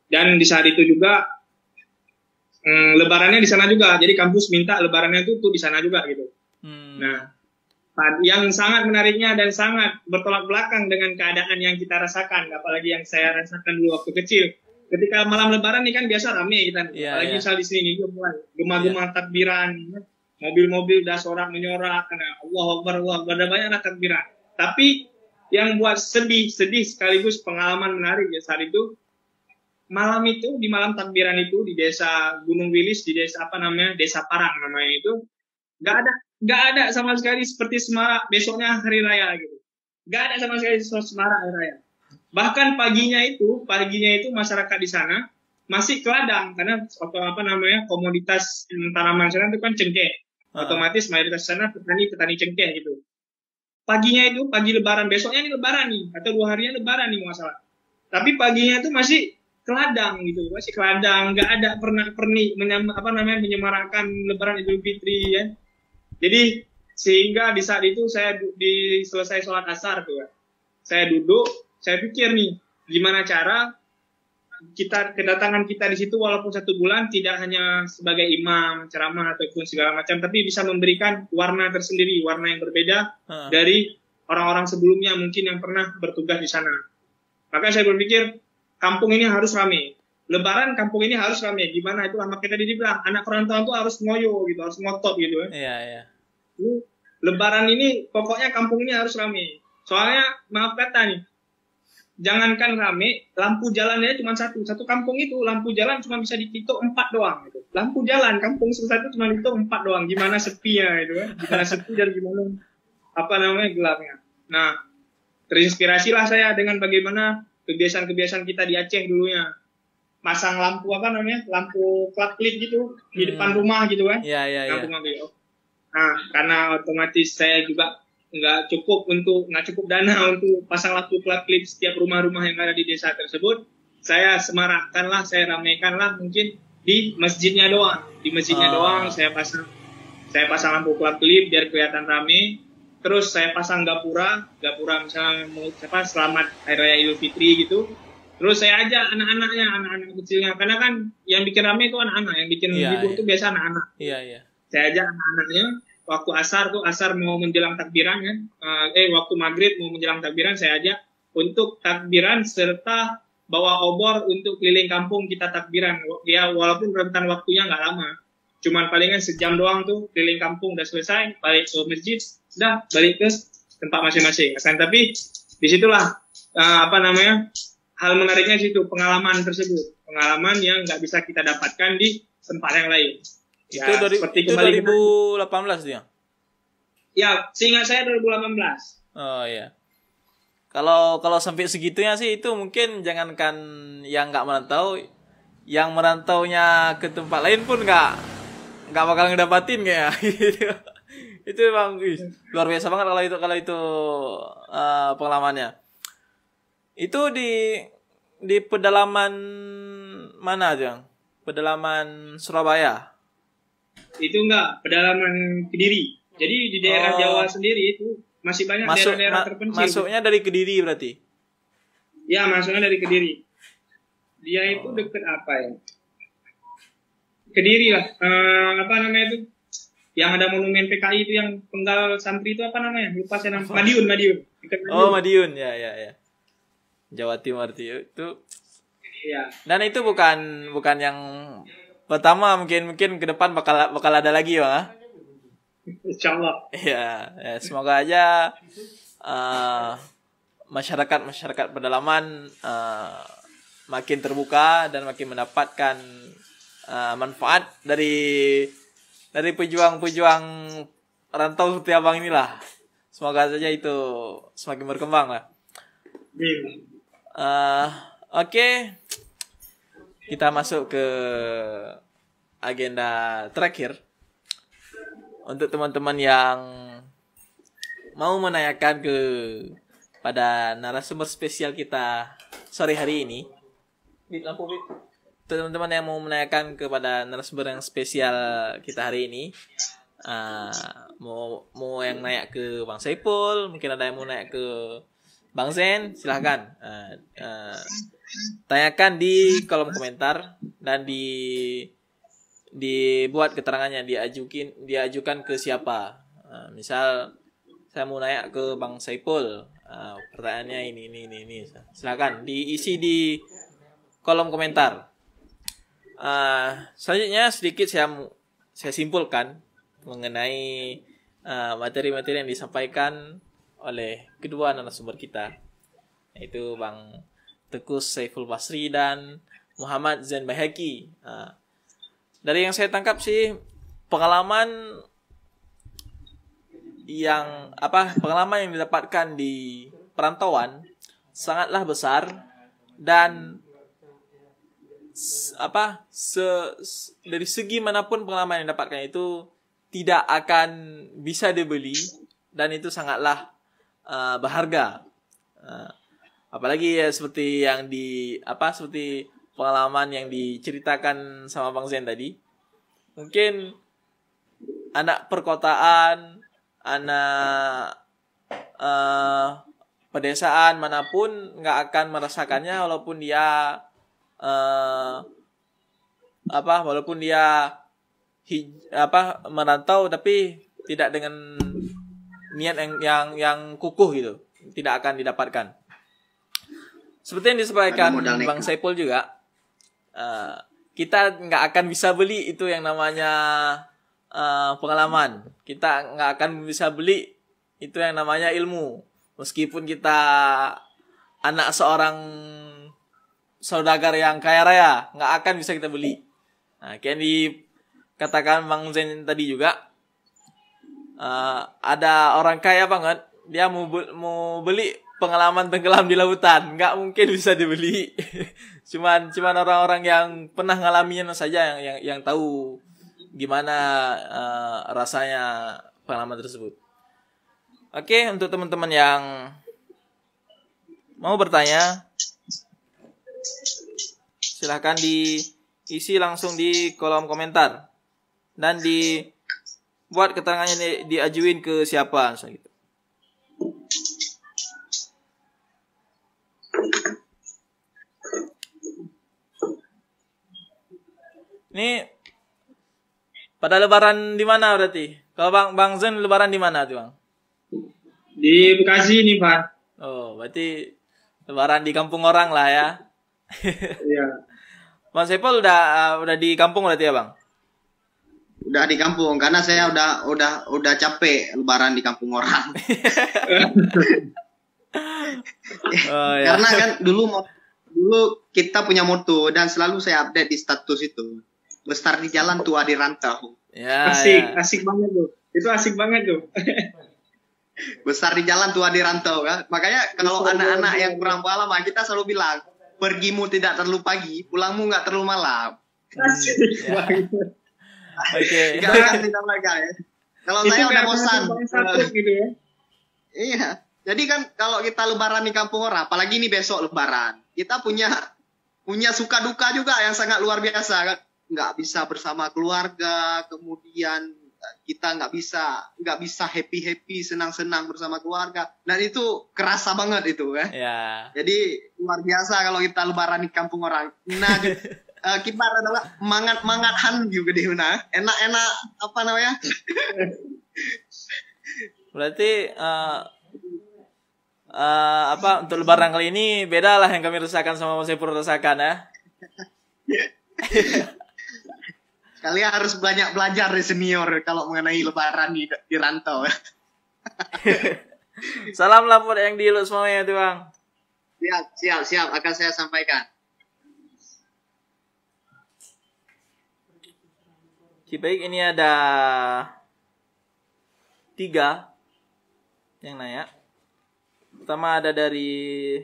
dan di saat itu juga lebarannya di sana juga. Jadi kampus minta lebarannya itu tuh di sana juga gitu. Nah, yang sangat menariknya dan sangat bertolak belakang dengan keadaan yang kita rasakan, apalagi yang saya rasakan dulu waktu kecil. Ketika malam lebaran ini kan biasa rame kita, apalagi misal di sini mulai gema-gema takbiran, mobil-mobil udah sorak menyorak, karena Allahu Akbar, ada banyak takbiran. Tapi yang buat sedih sekaligus pengalaman menarik ya saat itu, malam itu di malam takbiran itu di desa Gunung Wilis, di desa Desa Parang namanya itu, nggak ada sama sekali seperti semarak besoknya hari raya gitu. Nggak ada sama sekali semarak hari raya. Bahkan paginya itu masyarakat di sana masih ke ladang, karena komoditas tanaman sana itu kan cengkeh. Otomatis mayoritas sana petani cengkeh gitu. Paginya itu pagi lebaran, besoknya ini lebaran nih, atau 2 harinya lebaran nih masalah. Tapi paginya itu masih ke ladang gitu, masih ke ladang, nggak ada pernik menyemarakan lebaran Idul Fitri ya. Jadi sehingga di saat itu saya selesai sholat asar tuh ya. Saya duduk, saya pikir nih, gimana cara kedatangan kita di situ walaupun 1 bulan tidak hanya sebagai imam, ceramah ataupun segala macam, tapi bisa memberikan warna tersendiri, warna yang berbeda dari orang-orang sebelumnya mungkin yang pernah bertugas di sana. Maka saya berpikir kampung ini harus ramai. Lebaran kampung ini harus ramai. Gimana itu makanya tadi dibilang anak perantauan itu harus ngoyo gitu, harus ngotot gitu ya. Iya. Lebaran ini pokoknya kampung ini harus ramai. Soalnya maaf kata nih, jangankan rame, lampu jalannya cuma satu kampung itu lampu jalan cuma bisa dititok 4 doang gitu. Lampu jalan kampung satu cuma dititok 4 doang, gimana sepinya itu kan, gimana sepi dan gimana gelapnya. Nah, terinspirasilah saya dengan bagaimana kebiasaan-kebiasaan kita di Aceh dulunya, masang lampu lampu klip gitu di depan rumah gitu kan. Lampu mobil. Nah, karena otomatis saya juga nggak cukup dana untuk pasang lampu klip setiap rumah-rumah yang ada di desa tersebut. Saya semarakkanlah, saya ramaikanlah mungkin di masjidnya doang. Di masjidnya doang saya pasang lampu klip biar kelihatan rame. Terus saya pasang gapura misalnya selamat Hari Raya Idul Fitri gitu. Terus saya ajak anak-anak kecilnya, karena kan yang bikin rame itu anak-anak, yang bikin hibur itu biasa anak-anak. Saya ajak anak-anaknya. Waktu asar mau menjelang takbiran kan, waktu maghrib mau menjelang takbiran saya ajak untuk takbiran serta bawa obor untuk keliling kampung kita takbiran. Ya walaupun rentan waktunya nggak lama, cuman palingan sejam doang tuh keliling kampung udah selesai, balik ke masjid, udah balik ke tempat masing-masing. Akan tapi disitulah hal menariknya situ, pengalaman yang nggak bisa kita dapatkan di tempat yang lain. Itu 2018 dia? Ya, seingat saya 2018. Oh iya. Kalau sampai segitunya sih itu mungkin jangankan yang nggak merantau, yang merantaunya ke tempat lain pun nggak bakal ngedapatin kayak gitu. Itu emang luar biasa banget kalau itu pengalamannya. Itu di pedalaman mana aja? Pedalaman Surabaya. Itu enggak, pedalaman Kediri. Jadi di daerah Jawa sendiri itu masih banyak daerah-daerah terpencil. Masuknya dari Kediri berarti? Ya, masuknya dari Kediri. Dia itu dekat apa ya? Kediri lah. Itu? Yang ada monumen PKI itu yang penggal santri itu apa namanya? Lupa saya namanya. Madiun. Madiun. Ya. Jawa Timur itu. Ya. Dan itu bukan yang pertama, mungkin ke depan bakal ada lagi, Bang. Insyaallah. Ya, semoga aja masyarakat pedalaman makin terbuka dan makin mendapatkan manfaat dari pejuang rantau seperti Abang inilah. Semoga saja itu semakin berkembang lah. Oke. Kita masuk ke agenda terakhir. Untuk teman-teman yang mau menanyakan pada narasumber spesial kita sore hari ini. Teman-teman yang mau menanyakan kepada narasumber yang spesial kita hari ini. Mau yang nanya ke Bang Saipul, mungkin ada yang mau nanya ke Bang Zen, silahkan. Tanyakan di kolom komentar dan dibuat keterangannya, diajukan ke siapa. Misal saya mau nanya ke Bang Saipul, pertanyaannya ini. Silakan diisi di kolom komentar. Selanjutnya sedikit saya simpulkan mengenai materi-materi yang disampaikan oleh kedua narasumber kita, yaitu Bang Teguh Saiful Basri dan Muhammad Zain Baihaqi. Dari yang saya tangkap sih pengalaman yang didapatkan di perantauan sangatlah besar dan dari segi manapun pengalaman yang didapatkan itu tidak akan bisa dibeli dan itu sangatlah berharga. Apalagi ya seperti seperti pengalaman yang diceritakan sama Bang Zen tadi. Mungkin anak perkotaan, anak pedesaan manapun nggak akan merasakannya walaupun dia merantau tapi tidak dengan niat yang kukuh gitu, tidak akan didapatkan. Seperti yang disampaikan Bang Saipul juga, kita nggak akan bisa beli itu yang namanya pengalaman. Kita nggak akan bisa beli itu yang namanya ilmu. Meskipun kita anak seorang saudagar yang kaya raya, nggak akan bisa kita beli. Nah, kayak dikatakan Bang Zen tadi juga, ada orang kaya banget, dia mau beli pengalaman tenggelam di lautan, nggak mungkin bisa dibeli. cuman orang-orang yang pernah ngalaminya saja yang tahu gimana rasanya pengalaman tersebut. Oke, untuk teman-teman yang mau bertanya, silahkan diisi langsung di kolom komentar dan dibuat keterangannya diajuin ke siapa gitu. Ini pada lebaran di mana berarti? Kalau Bang Zen lebaran di mana tuh, Bang? Di Bekasi nih, Pak. Oh, berarti lebaran di kampung orang lah ya. Iya. Bang Sepol udah di kampung berarti ya, Bang? Udah di kampung karena saya udah capek lebaran di kampung orang. Oh, ya. Karena kan dulu kita punya moto dan selalu saya update di status itu. Besar di jalan, tua di rantau. Ya, Asik banget tuh. Itu asik banget tuh. Besar di jalan, tua di rantau kan. Makanya kalau anak-anak yang kurang pengalaman, kita selalu bilang, pergimu tidak terlalu pagi, pulangmu nggak terlalu malam. Asik banget. Oke. Tidak mereka ya. Kalau saya udah bosan. Gitu ya. Iya. Jadi kan kalau kita lebaran di kampung orang, apalagi ini besok lebaran, kita punya suka duka juga yang sangat luar biasa kan. Nggak bisa bersama keluarga, kemudian kita nggak bisa happy senang bersama keluarga, dan itu kerasa banget itu kan. Ya. Jadi luar biasa kalau kita lebaran di kampung orang. Nah, kita adalah mangat-mangathan juga di mana. Enak-enak apa namanya? Berarti untuk lebaran kali ini beda lah yang kami rasakan sama Mas Epur rasakan ya. Kalian harus banyak belajar dari senior kalau mengenai lebaran di rantau. Salam lah buat yang di Lu semuanya tuh, Bang. Siap, akan saya sampaikan. Baik, ini ada 3 yang nanya. Pertama ada dari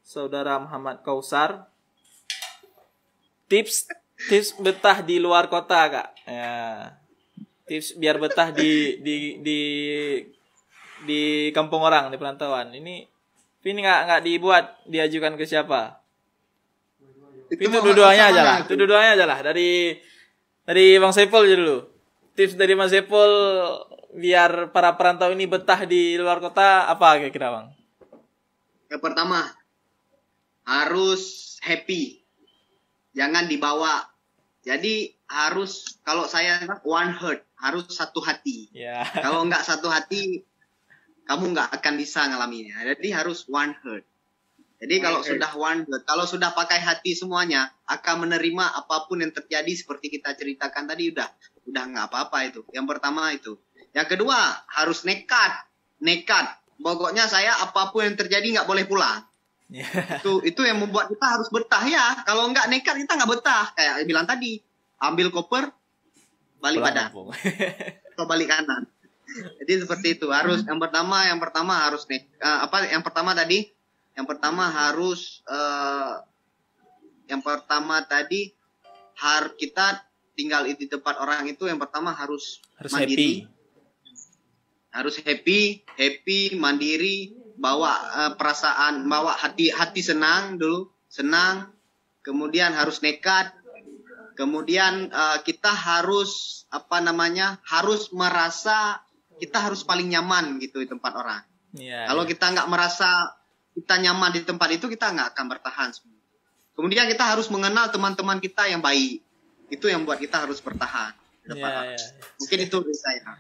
Saudara Muhammad Kausar. Tips betah di luar kota, Kak. Ya. Tips biar betah di kampung orang, di perantauan. Ini nggak diajukan ke siapa? Itu dua-duanya aja lah. Itu dua-duanya aja lah. Dari Bang Sepol aja dulu. Tips dari Bang Sepol biar para perantau ini betah di luar kota apa kira-kira, Bang? Yang pertama, harus happy. Jangan dibawa. Jadi harus, kalau saya one heart, harus satu hati. Yeah. Kalau nggak satu hati, kamu nggak akan bisa ngalaminya. Jadi harus one heart. Jadi kalau sudah one heart, kalau sudah pakai hati semuanya, akan menerima apapun yang terjadi seperti kita ceritakan tadi, udah nggak apa-apa itu. Yang pertama itu. Yang kedua, harus nekat. Pokoknya saya apapun yang terjadi nggak boleh pulang. Yeah. Itu yang membuat kita harus betah ya. Kalau nggak nekat kita nggak betah. Kayak bilang tadi, ambil koper, balik badan, atau balik kanan. Jadi seperti itu. Harus yang pertama harus Yang pertama tadi kita tinggal di tempat orang itu. Yang pertama harus mandiri. Harus happy, mandiri. Bawa perasaan, bawa hati senang dulu, kemudian harus nekat, kemudian kita harus harus merasa kita harus paling nyaman gitu di tempat orang. Kalau kita nggak merasa kita nyaman di tempat itu, kita nggak akan bertahan. Kemudian kita harus mengenal teman-teman kita yang baik, itu yang buat kita harus bertahan. Mungkin itu dari saya.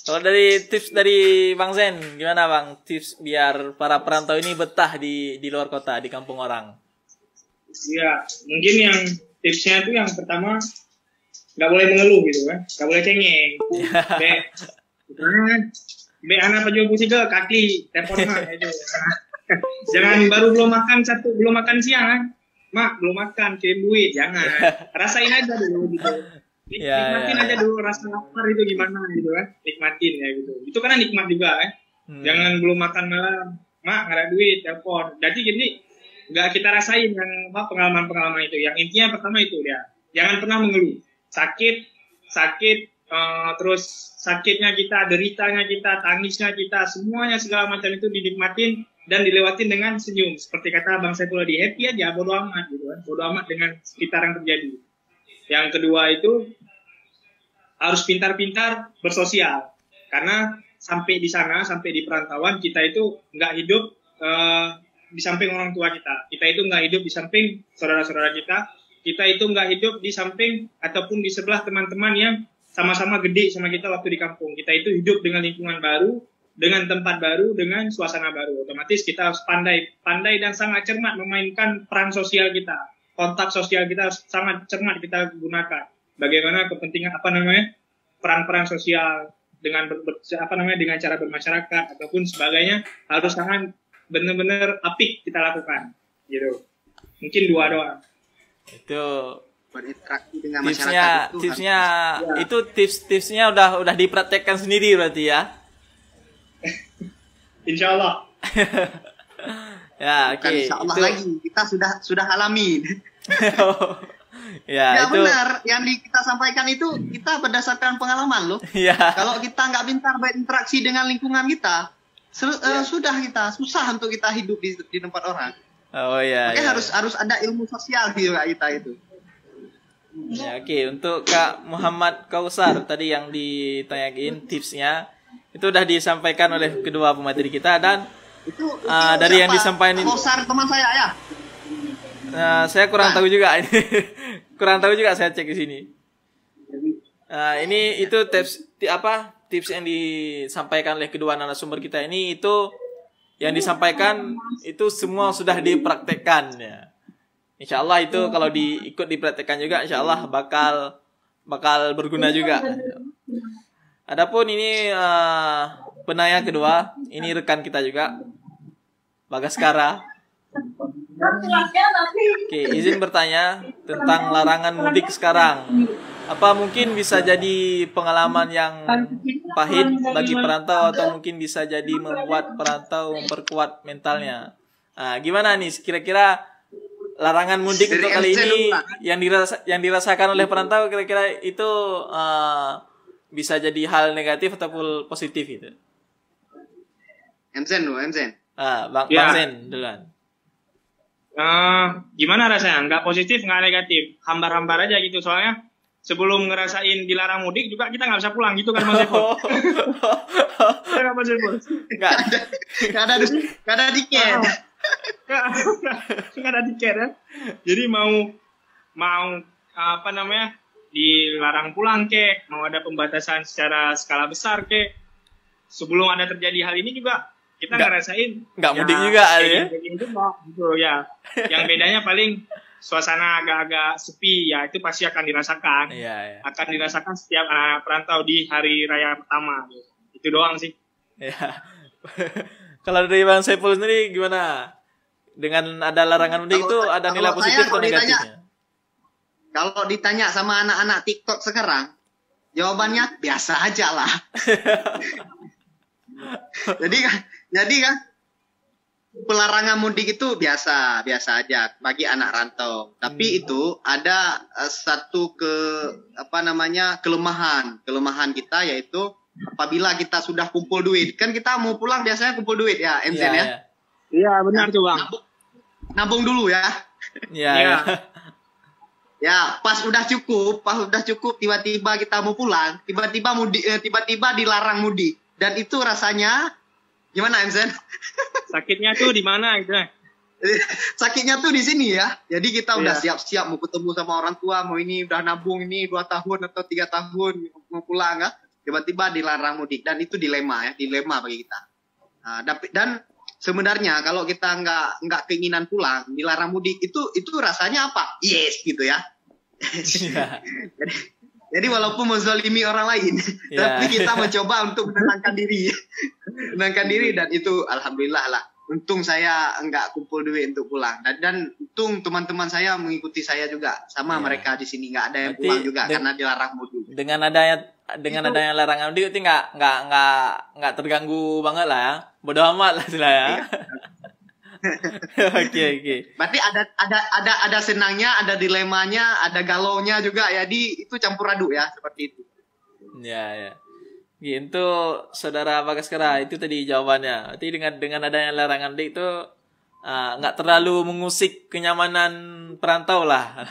Kalau dari tips dari Bang Zen, gimana Bang? Tips biar para perantau ini betah di luar kota, di kampung orang. Iya, mungkin yang tipsnya itu yang pertama, nggak boleh mengeluh gitu kan, nggak boleh cengeng. Be anak penjual musik ke kaki telepon mah itu. Jangan baru belum makan siang kan. Mak belum makan kirim duit, jangan. Rasain aja dulu gitu. Nikmatin aja dulu rasa lapar itu gimana gitu kan. Nikmatin ya gitu. Itu kan nikmat juga kan. Jangan belum makan malam, mak nggak ada duit telepon. Jadi gini nggak kita rasain yang pengalaman-pengalaman itu. Yang intinya pertama itu ya, jangan pernah mengeluh. Sakit, terus sakitnya kita, deritanya kita, tangisnya kita, semuanya segala macam itu dinikmatin dan dilewatin dengan senyum. Seperti kata Bang Saiful tadi, happy aja, bodo amat gitu kan. Bodo amat dengan sekitar yang terjadi. Yang kedua itu harus pintar-pintar bersosial. Karena sampai di sana, sampai di perantauan, kita itu nggak hidup di samping orang tua kita. Kita itu nggak hidup di samping saudara-saudara kita. Kita itu nggak hidup di samping ataupun di sebelah teman-teman yang sama-sama gede sama kita waktu di kampung. Kita itu hidup dengan lingkungan baru, dengan tempat baru, dengan suasana baru. Otomatis kita harus pandai dan sangat cermat memainkan peran sosial kita. Kontak sosial kita harus sangat cermat kita gunakan. Bagaimana kepentingan peran-peran sosial dengan dengan cara bermasyarakat ataupun sebagainya harus sangat benar-benar apik kita lakukan. Gitu. Mungkin 2 doang. Itu berinteraksi dengan masyarakat tipsnya udah dipraktekkan sendiri berarti ya. Insya Allah. Ya, oke. Insya Allah lagi kita sudah alami. Ya, itu benar. Yang kita sampaikan itu kita berdasarkan pengalaman loh. Ya. Kalau kita nggak pintar berinteraksi dengan lingkungan kita, sudah kita susah untuk kita hidup di tempat orang. Oh iya. Makanya harus ada ilmu sosial juga kita itu. Ya, oke. Untuk Kak Muhammad Kausar tadi yang ditanyain tipsnya itu udah disampaikan oleh kedua pemateri kita dan itu dari yang disampaikan Kausar teman saya ya. Saya kurang tahu juga ini. Kurang tahu juga saya cek di sini. Ini itu tips yang disampaikan oleh kedua narasumber kita ini itu yang disampaikan itu semua sudah dipraktekkan ya. Insya Allah itu kalau ikut dipraktekkan juga Insya Allah bakal berguna juga. Adapun ini penanya kedua, ini rekan kita juga Bagaskara. Oke, izin bertanya tentang larangan mudik sekarang. Apa mungkin bisa jadi pengalaman yang pahit bagi perantau atau mungkin bisa jadi membuat perantau memperkuat mentalnya? Gimana nih kira-kira larangan mudik untuk kali ini yang dirasakan oleh perantau kira-kira itu bisa jadi hal negatif ataupun positif itu? Emsen. Bang Sen duluan. Gimana rasanya? Nggak positif, nggak negatif. Hambar-hambar aja gitu. Soalnya sebelum ngerasain dilarang mudik juga kita nggak bisa pulang gitu kan Mas Eko? Nggak Mas Eko? Nggak ada tiket. Nggak ada tiket ya. Jadi mau dilarang pulang kek, mau ada pembatasan secara skala besar kek. Sebelum ada terjadi hal ini juga kita ngerasain nggak mudik juga ya. Gitu ya. Yang bedanya paling suasana agak-agak sepi ya, itu pasti akan dirasakan. Iya. Akan dirasakan setiap anak perantau di hari raya pertama. Itu doang sih. Ya. Kalau dari Bang Saiful sendiri gimana? Dengan ada larangan mudik itu ada nilai positif atau negatifnya? Kalau ditanya sama anak-anak TikTok sekarang, jawabannya biasa aja lah. Jadi kan pelarangan mudik itu biasa aja bagi anak rantau. Tapi itu ada satu kelemahan kita, yaitu apabila kita sudah kumpul duit. Kan kita mau pulang biasanya kumpul duit ya, Emsen ya. Iya, benar tuh, Bang. Nabung dulu ya. Iya. Ya, pas udah cukup tiba-tiba kita mau pulang, tiba-tiba dilarang mudik. Dan itu rasanya gimana, Emsen? Sakitnya tuh di mana gitu? Sakitnya tuh di sini ya. Jadi kita udah siap-siap mau ketemu sama orang tua, mau ini udah nabung ini 2 tahun atau 3 tahun mau pulang ya. Tiba-tiba dilarang mudik dan itu dilema bagi kita. Dan sebenarnya kalau kita nggak keinginan pulang, dilarang mudik itu rasanya apa? Yes gitu ya. Jadi walaupun menzalimi orang lain, tapi kita mencoba untuk menenangkan diri. Menenangkan diri, dan itu alhamdulillah lah. Untung saya enggak kumpul duit untuk pulang. Dan untung teman-teman saya mengikuti saya juga. Sama mereka di sini, enggak ada yang pulang juga karena dilarang mudik. Dengan adanya larangan mudik itu enggak terganggu banget lah ya. Bodoh amat lah ya. Oke. Berarti ada senangnya, ada dilemanya, ada galaunya juga ya. Itu campur aduk ya, seperti itu. Ya. Gitu, Saudara Bagaskara, itu tadi jawabannya. Berarti dengan adanya larangan mudik itu nggak terlalu mengusik kenyamanan perantau lah.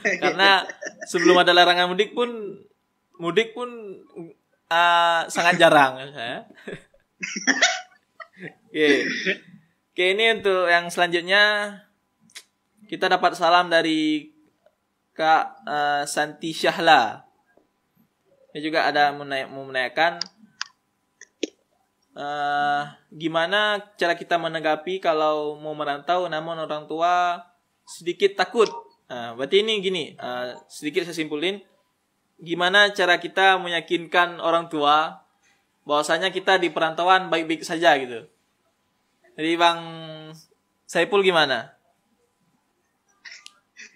Karena sebelum ada larangan mudik pun sangat jarang. Ya. Oke, ini untuk yang selanjutnya kita dapat salam dari Kak Santi Syahla. Dia juga ada mau menanyakan gimana cara kita menanggapi kalau mau merantau namun orang tua sedikit takut. Berarti ini gini, sedikit saya simpulin. Gimana cara kita meyakinkan orang tua bahwasanya kita di perantauan baik-baik saja gitu. Jadi Bang Saiful gimana?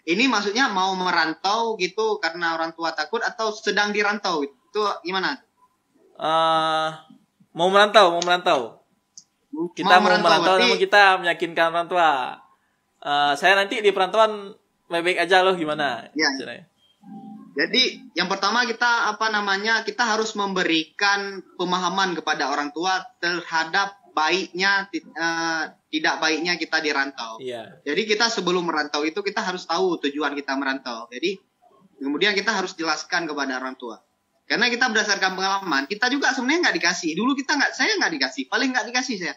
Ini maksudnya mau merantau gitu karena orang tua takut atau sedang dirantau gitu? Itu gimana? Mau merantau. Kita mau merantau berarti... namun kita meyakinkan orang tua. Saya nanti di perantauan baik-baik aja loh, gimana? Ya. Jadi yang pertama kita kita harus memberikan pemahaman kepada orang tua terhadap baiknya tidak baiknya kita dirantau. Iya. Jadi kita sebelum merantau itu kita harus tahu tujuan kita merantau. Jadi kemudian kita harus jelaskan kepada orang tua. Karena kita berdasarkan pengalaman, kita juga sebenarnya nggak dikasih. Dulu saya nggak dikasih, paling nggak dikasih saya.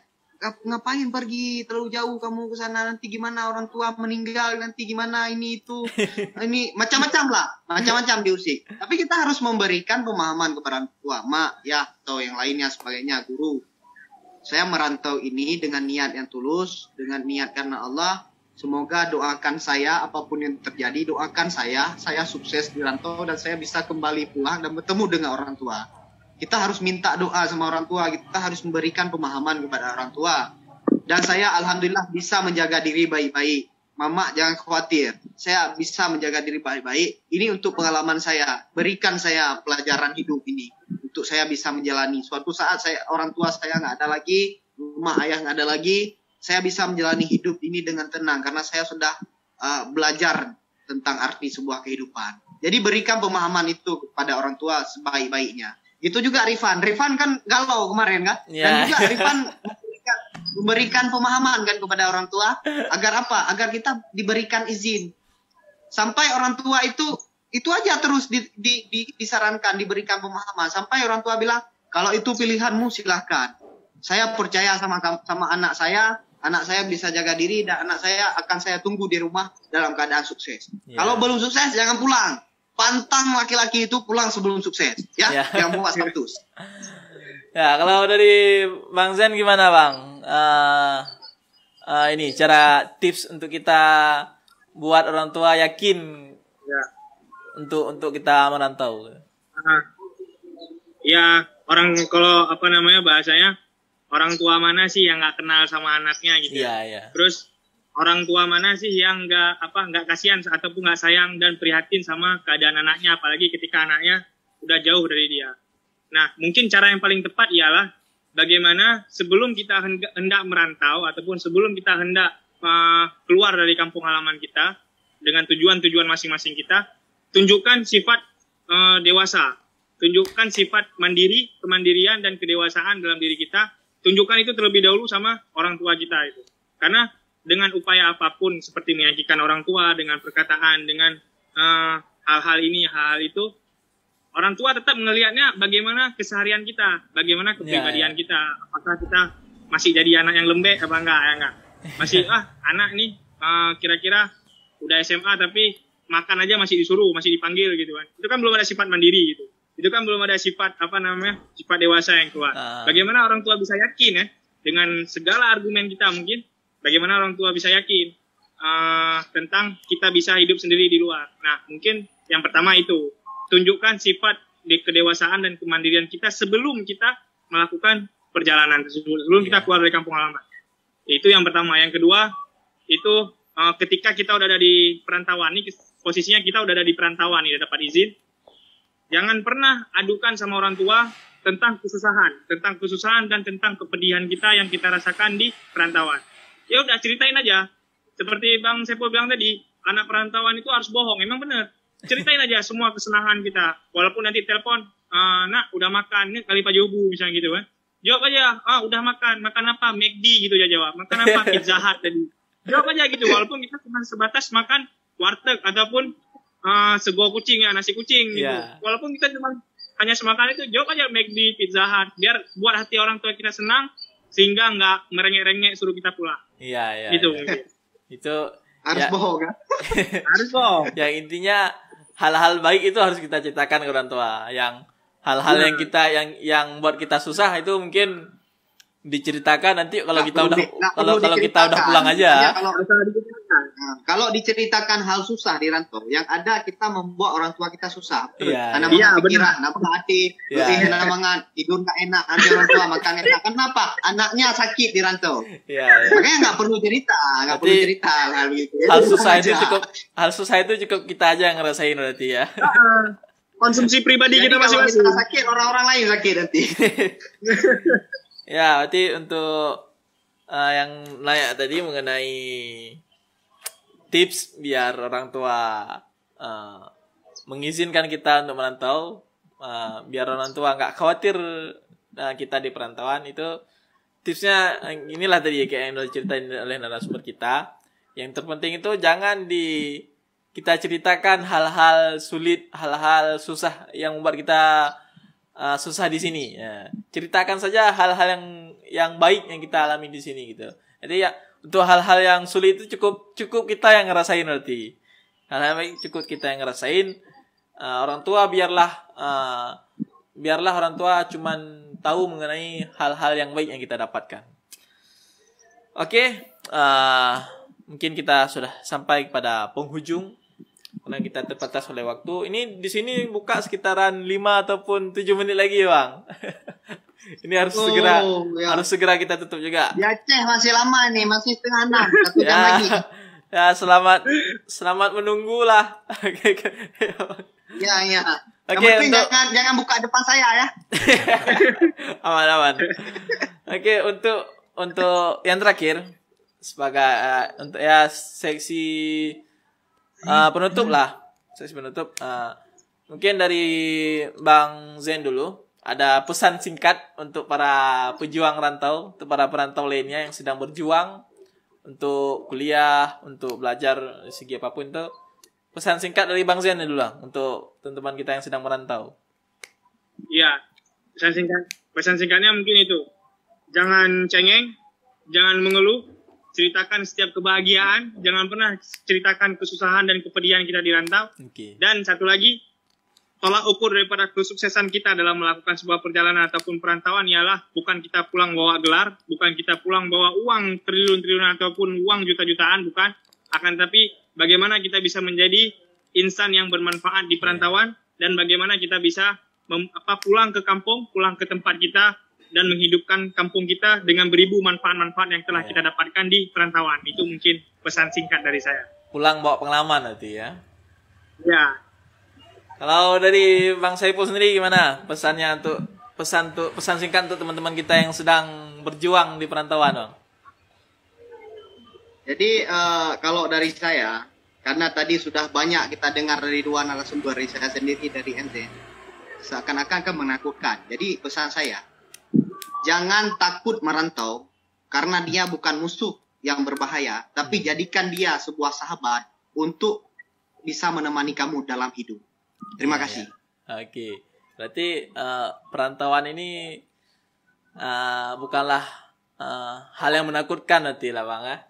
Ngapain pergi terlalu jauh kamu ke sana, nanti gimana orang tua meninggal, nanti gimana ini itu. Ini macam-macam diusik. Tapi kita harus memberikan pemahaman kepada orang tua, mak ya atau yang lainnya sebagainya, guru. Saya merantau ini dengan niat yang tulus, dengan niat karena Allah. Semoga doakan saya, apapun yang terjadi, doakan saya sukses di rantau dan saya bisa kembali pulang dan bertemu dengan orang tua. Kita harus minta doa sama orang tua, kita harus memberikan pemahaman kepada orang tua. Dan saya alhamdulillah bisa menjaga diri baik-baik. Mama jangan khawatir, saya bisa menjaga diri baik-baik. Ini untuk pengalaman saya, berikan saya pelajaran hidup ini. Untuk saya bisa menjalani. Suatu saat orang tua saya nggak ada lagi, rumah ayah nggak ada lagi, saya bisa menjalani hidup ini dengan tenang karena saya sudah belajar tentang arti sebuah kehidupan. Jadi berikan pemahaman itu kepada orang tua sebaik-baiknya. Itu juga Rifan kan galau kemarin kan? Yeah. Dan juga Rifan memberikan pemahaman kan kepada orang tua agar apa? Agar kita diberikan izin. Sampai orang tua itu aja terus disarankan, diberikan pemahaman sampai orang tua bilang kalau itu pilihanmu silahkan. Saya percaya sama anak saya bisa jaga diri dan anak saya akan saya tunggu di rumah dalam keadaan sukses. Yeah. Kalau belum sukses jangan pulang. Pantang laki-laki itu pulang sebelum sukses, ya. Yang buat status. Ya, kalau dari Bang Zen gimana Bang? Ini cara tips untuk kita buat orang tua yakin untuk kita merantau. Ya, kalau bahasanya orang tua mana sih yang nggak kenal sama anaknya gitu. Iya. Terus orang tua mana sih yang nggak kasihan ataupun nggak sayang dan prihatin sama keadaan anaknya, apalagi ketika anaknya udah jauh dari dia. Nah, mungkin cara yang paling tepat ialah bagaimana sebelum kita hendak merantau ataupun sebelum kita hendak keluar dari kampung halaman kita dengan tujuan-tujuan masing-masing kita, tunjukkan sifat dewasa, tunjukkan sifat kemandirian dan kedewasaan dalam diri kita. Tunjukkan itu terlebih dahulu sama orang tua kita itu. Karena dengan upaya apapun seperti meyakinkan orang tua dengan perkataan, dengan hal-hal ini, hal itu, orang tua tetap melihatnya bagaimana keseharian kita, bagaimana kepribadian kita, apakah kita masih jadi anak yang lembek apa enggak. Masih anak nih kira-kira udah SMA tapi makan aja masih disuruh, masih dipanggil gitu kan. Itu kan belum ada sifat mandiri gitu. Itu kan belum ada sifat sifat dewasa yang keluar. Bagaimana orang tua bisa yakin ya dengan segala argumen kita mungkin. Bagaimana orang tua bisa yakin tentang kita bisa hidup sendiri di luar. Nah, mungkin yang pertama itu. tunjukkan sifat kedewasaan dan kemandirian kita sebelum kita melakukan perjalanan tersebut, sebelum kita keluar dari kampung halaman. Itu yang pertama. Yang kedua, itu ketika kita udah ada di perantauan, ini posisinya kita udah ada di perantauan, udah dapat izin, jangan pernah adukan sama orang tua tentang kesusahan dan tentang kepedihan kita yang kita rasakan di perantauan. Ya udah, ceritain aja. Seperti Bang Sepo bilang tadi, anak perantauan itu harus bohong. Emang benar. Ceritain aja semua kesenangan kita. Walaupun nanti telepon, nak udah makan, ini kali Pak Jobu misalnya gitu kan. Jawab aja, udah makan apa? McD gitu aja jawab. Makan apa? Pizza Hut tadi. Jawab aja gitu, walaupun kita cuma sebatas makan warteg ataupun sego kucing ya, nasi kucing gitu. Yeah. Walaupun kita cuma hanya semakan itu, jawab aja McD, Pizza Hut, biar buat hati orang tua kita senang sehingga nggak merengek-rengek suruh kita pulang. Iya. Gitu. Itu Harus bohong kan? Harus bohong. Yang intinya hal-hal baik itu harus kita ceritakan ke orang tua. Yang hal-hal yang kita yang buat kita susah itu mungkin diceritakan nanti kalau kita udah pulang aja. Ya, kalau diceritakan hal susah di rantau, yang ada kita membuat orang tua kita susah. Karena pikiran, hati, tidur nggak enak, nanti orang tua makan enak. Kenapa? Anaknya sakit di rantau. Makanya nggak perlu cerita hal gitu. Hal susah itu cukup kita aja yang ngerasain berarti ya. Konsumsi pribadi kita masing-masing. Kalau kita sakit, orang-orang lain sakit nanti. Ya, berarti untuk yang nanya tadi mengenai tips biar orang tua mengizinkan kita untuk merantau, biar orang tua nggak khawatir kita di perantauan, itu tipsnya inilah tadi kayak yang udah diceritain oleh narasumber kita. Yang terpenting itu jangan kita ceritakan hal-hal sulit, hal-hal susah yang membuat kita susah di sini. Ya. Ceritakan saja hal-hal yang baik yang kita alami di sini gitu. Jadi ya untuk hal-hal yang sulit itu cukup kita yang ngerasain berarti. Hal-hal baik cukup kita yang ngerasain. Orang tua biarlah orang tua cuman tahu mengenai hal-hal yang baik yang kita dapatkan. Oke, mungkin kita sudah sampai pada penghujung. Karena kita terbatas oleh waktu. Ini di sini buka sekitaran 5 ataupun 7 menit lagi, Bang. Ini harus segera kita tutup juga. Ya, Aceh masih lama nih, masih setengah 6. 1 jam lagi. Ya, selamat menunggu lah. Ya. Oke, jangan buka depan saya ya. Aman. Oke, untuk yang terakhir sebagai untuk ya seksi penutup lah. Sesi penutup. Mungkin dari Bang Zen dulu. Ada pesan singkat untuk para pejuang rantau, untuk para perantau lainnya yang sedang berjuang untuk kuliah, untuk belajar segi apapun itu. Pesan singkat dari Bang Zen dulu lah untuk teman-teman kita yang sedang merantau. Iya, pesan singkatnya mungkin itu. Jangan cengeng, jangan mengeluh, ceritakan setiap kebahagiaan, jangan pernah ceritakan kesusahan dan kepedihan kita di rantau. Okay. Dan satu lagi, tolak ukur daripada kesuksesan kita dalam melakukan sebuah perjalanan ataupun perantauan ialah bukan kita pulang bawa gelar, bukan kita pulang bawa uang triliun-triliunan ataupun uang juta-jutaan, bukan. Akan tapi bagaimana kita bisa menjadi insan yang bermanfaat di perantauan dan bagaimana kita bisa pulang ke kampung, pulang ke tempat kita dan menghidupkan kampung kita dengan beribu manfaat-manfaat yang telah kita dapatkan di perantauan. Itu mungkin pesan singkat dari saya. Pulang bawa pengalaman nanti ya. Ya. Kalau dari Bang Saiful sendiri gimana pesannya untuk pesan singkat untuk teman-teman kita yang sedang berjuang di perantauan, Bang? Jadi kalau dari saya, karena tadi sudah banyak kita dengar dari dua narasumber, dari saya sendiri dari NZ, seakan-akan menakutkan. Jadi pesan saya, jangan takut merantau karena dia bukan musuh yang berbahaya, tapi jadikan dia sebuah sahabat untuk bisa menemani kamu dalam hidup. Terima kasih. Oke. Berarti perantauan ini bukanlah hal yang menakutkan nanti lah, Bang ya.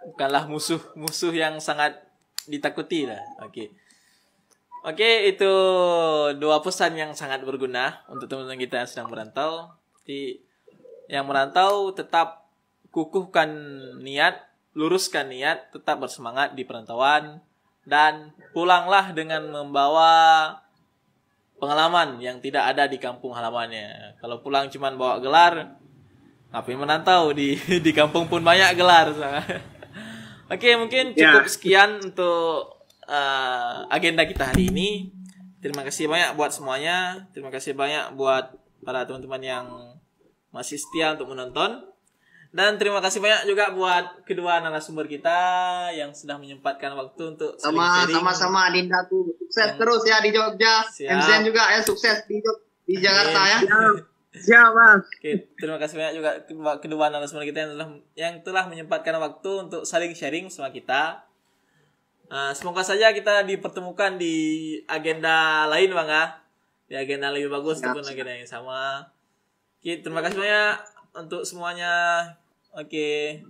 Bukanlah musuh yang sangat ditakuti lah. Oke, itu dua pesan yang sangat berguna untuk teman-teman kita yang sedang merantau. Jadi yang merantau tetap kukuhkan niat, luruskan niat, tetap bersemangat di perantauan. Dan pulanglah dengan membawa pengalaman yang tidak ada di kampung halamannya. Kalau pulang cuman bawa gelar, ngapain menantau di kampung pun banyak gelar. Oke, mungkin cukup sekian untuk agenda kita hari ini. Terima kasih banyak buat semuanya. Terima kasih banyak buat para teman-teman yang masih setia untuk menonton. Dan terima kasih banyak juga buat kedua narasumber kita yang sudah menyempatkan waktu untuk sharing. Sama-sama Dindaku. Sukses terus ya di Jogja. MCN juga ya sukses di Jakarta ya. Siap, Mas. Oke, terima kasih banyak juga kedua narasumber kita yang telah menyempatkan waktu untuk saling sharing sama kita. Semoga saja kita dipertemukan di agenda lain, Bang ya. Di agenda lebih bagus ataupun agenda yang sama. Oke, terima kasih banyak untuk semuanya. Oke.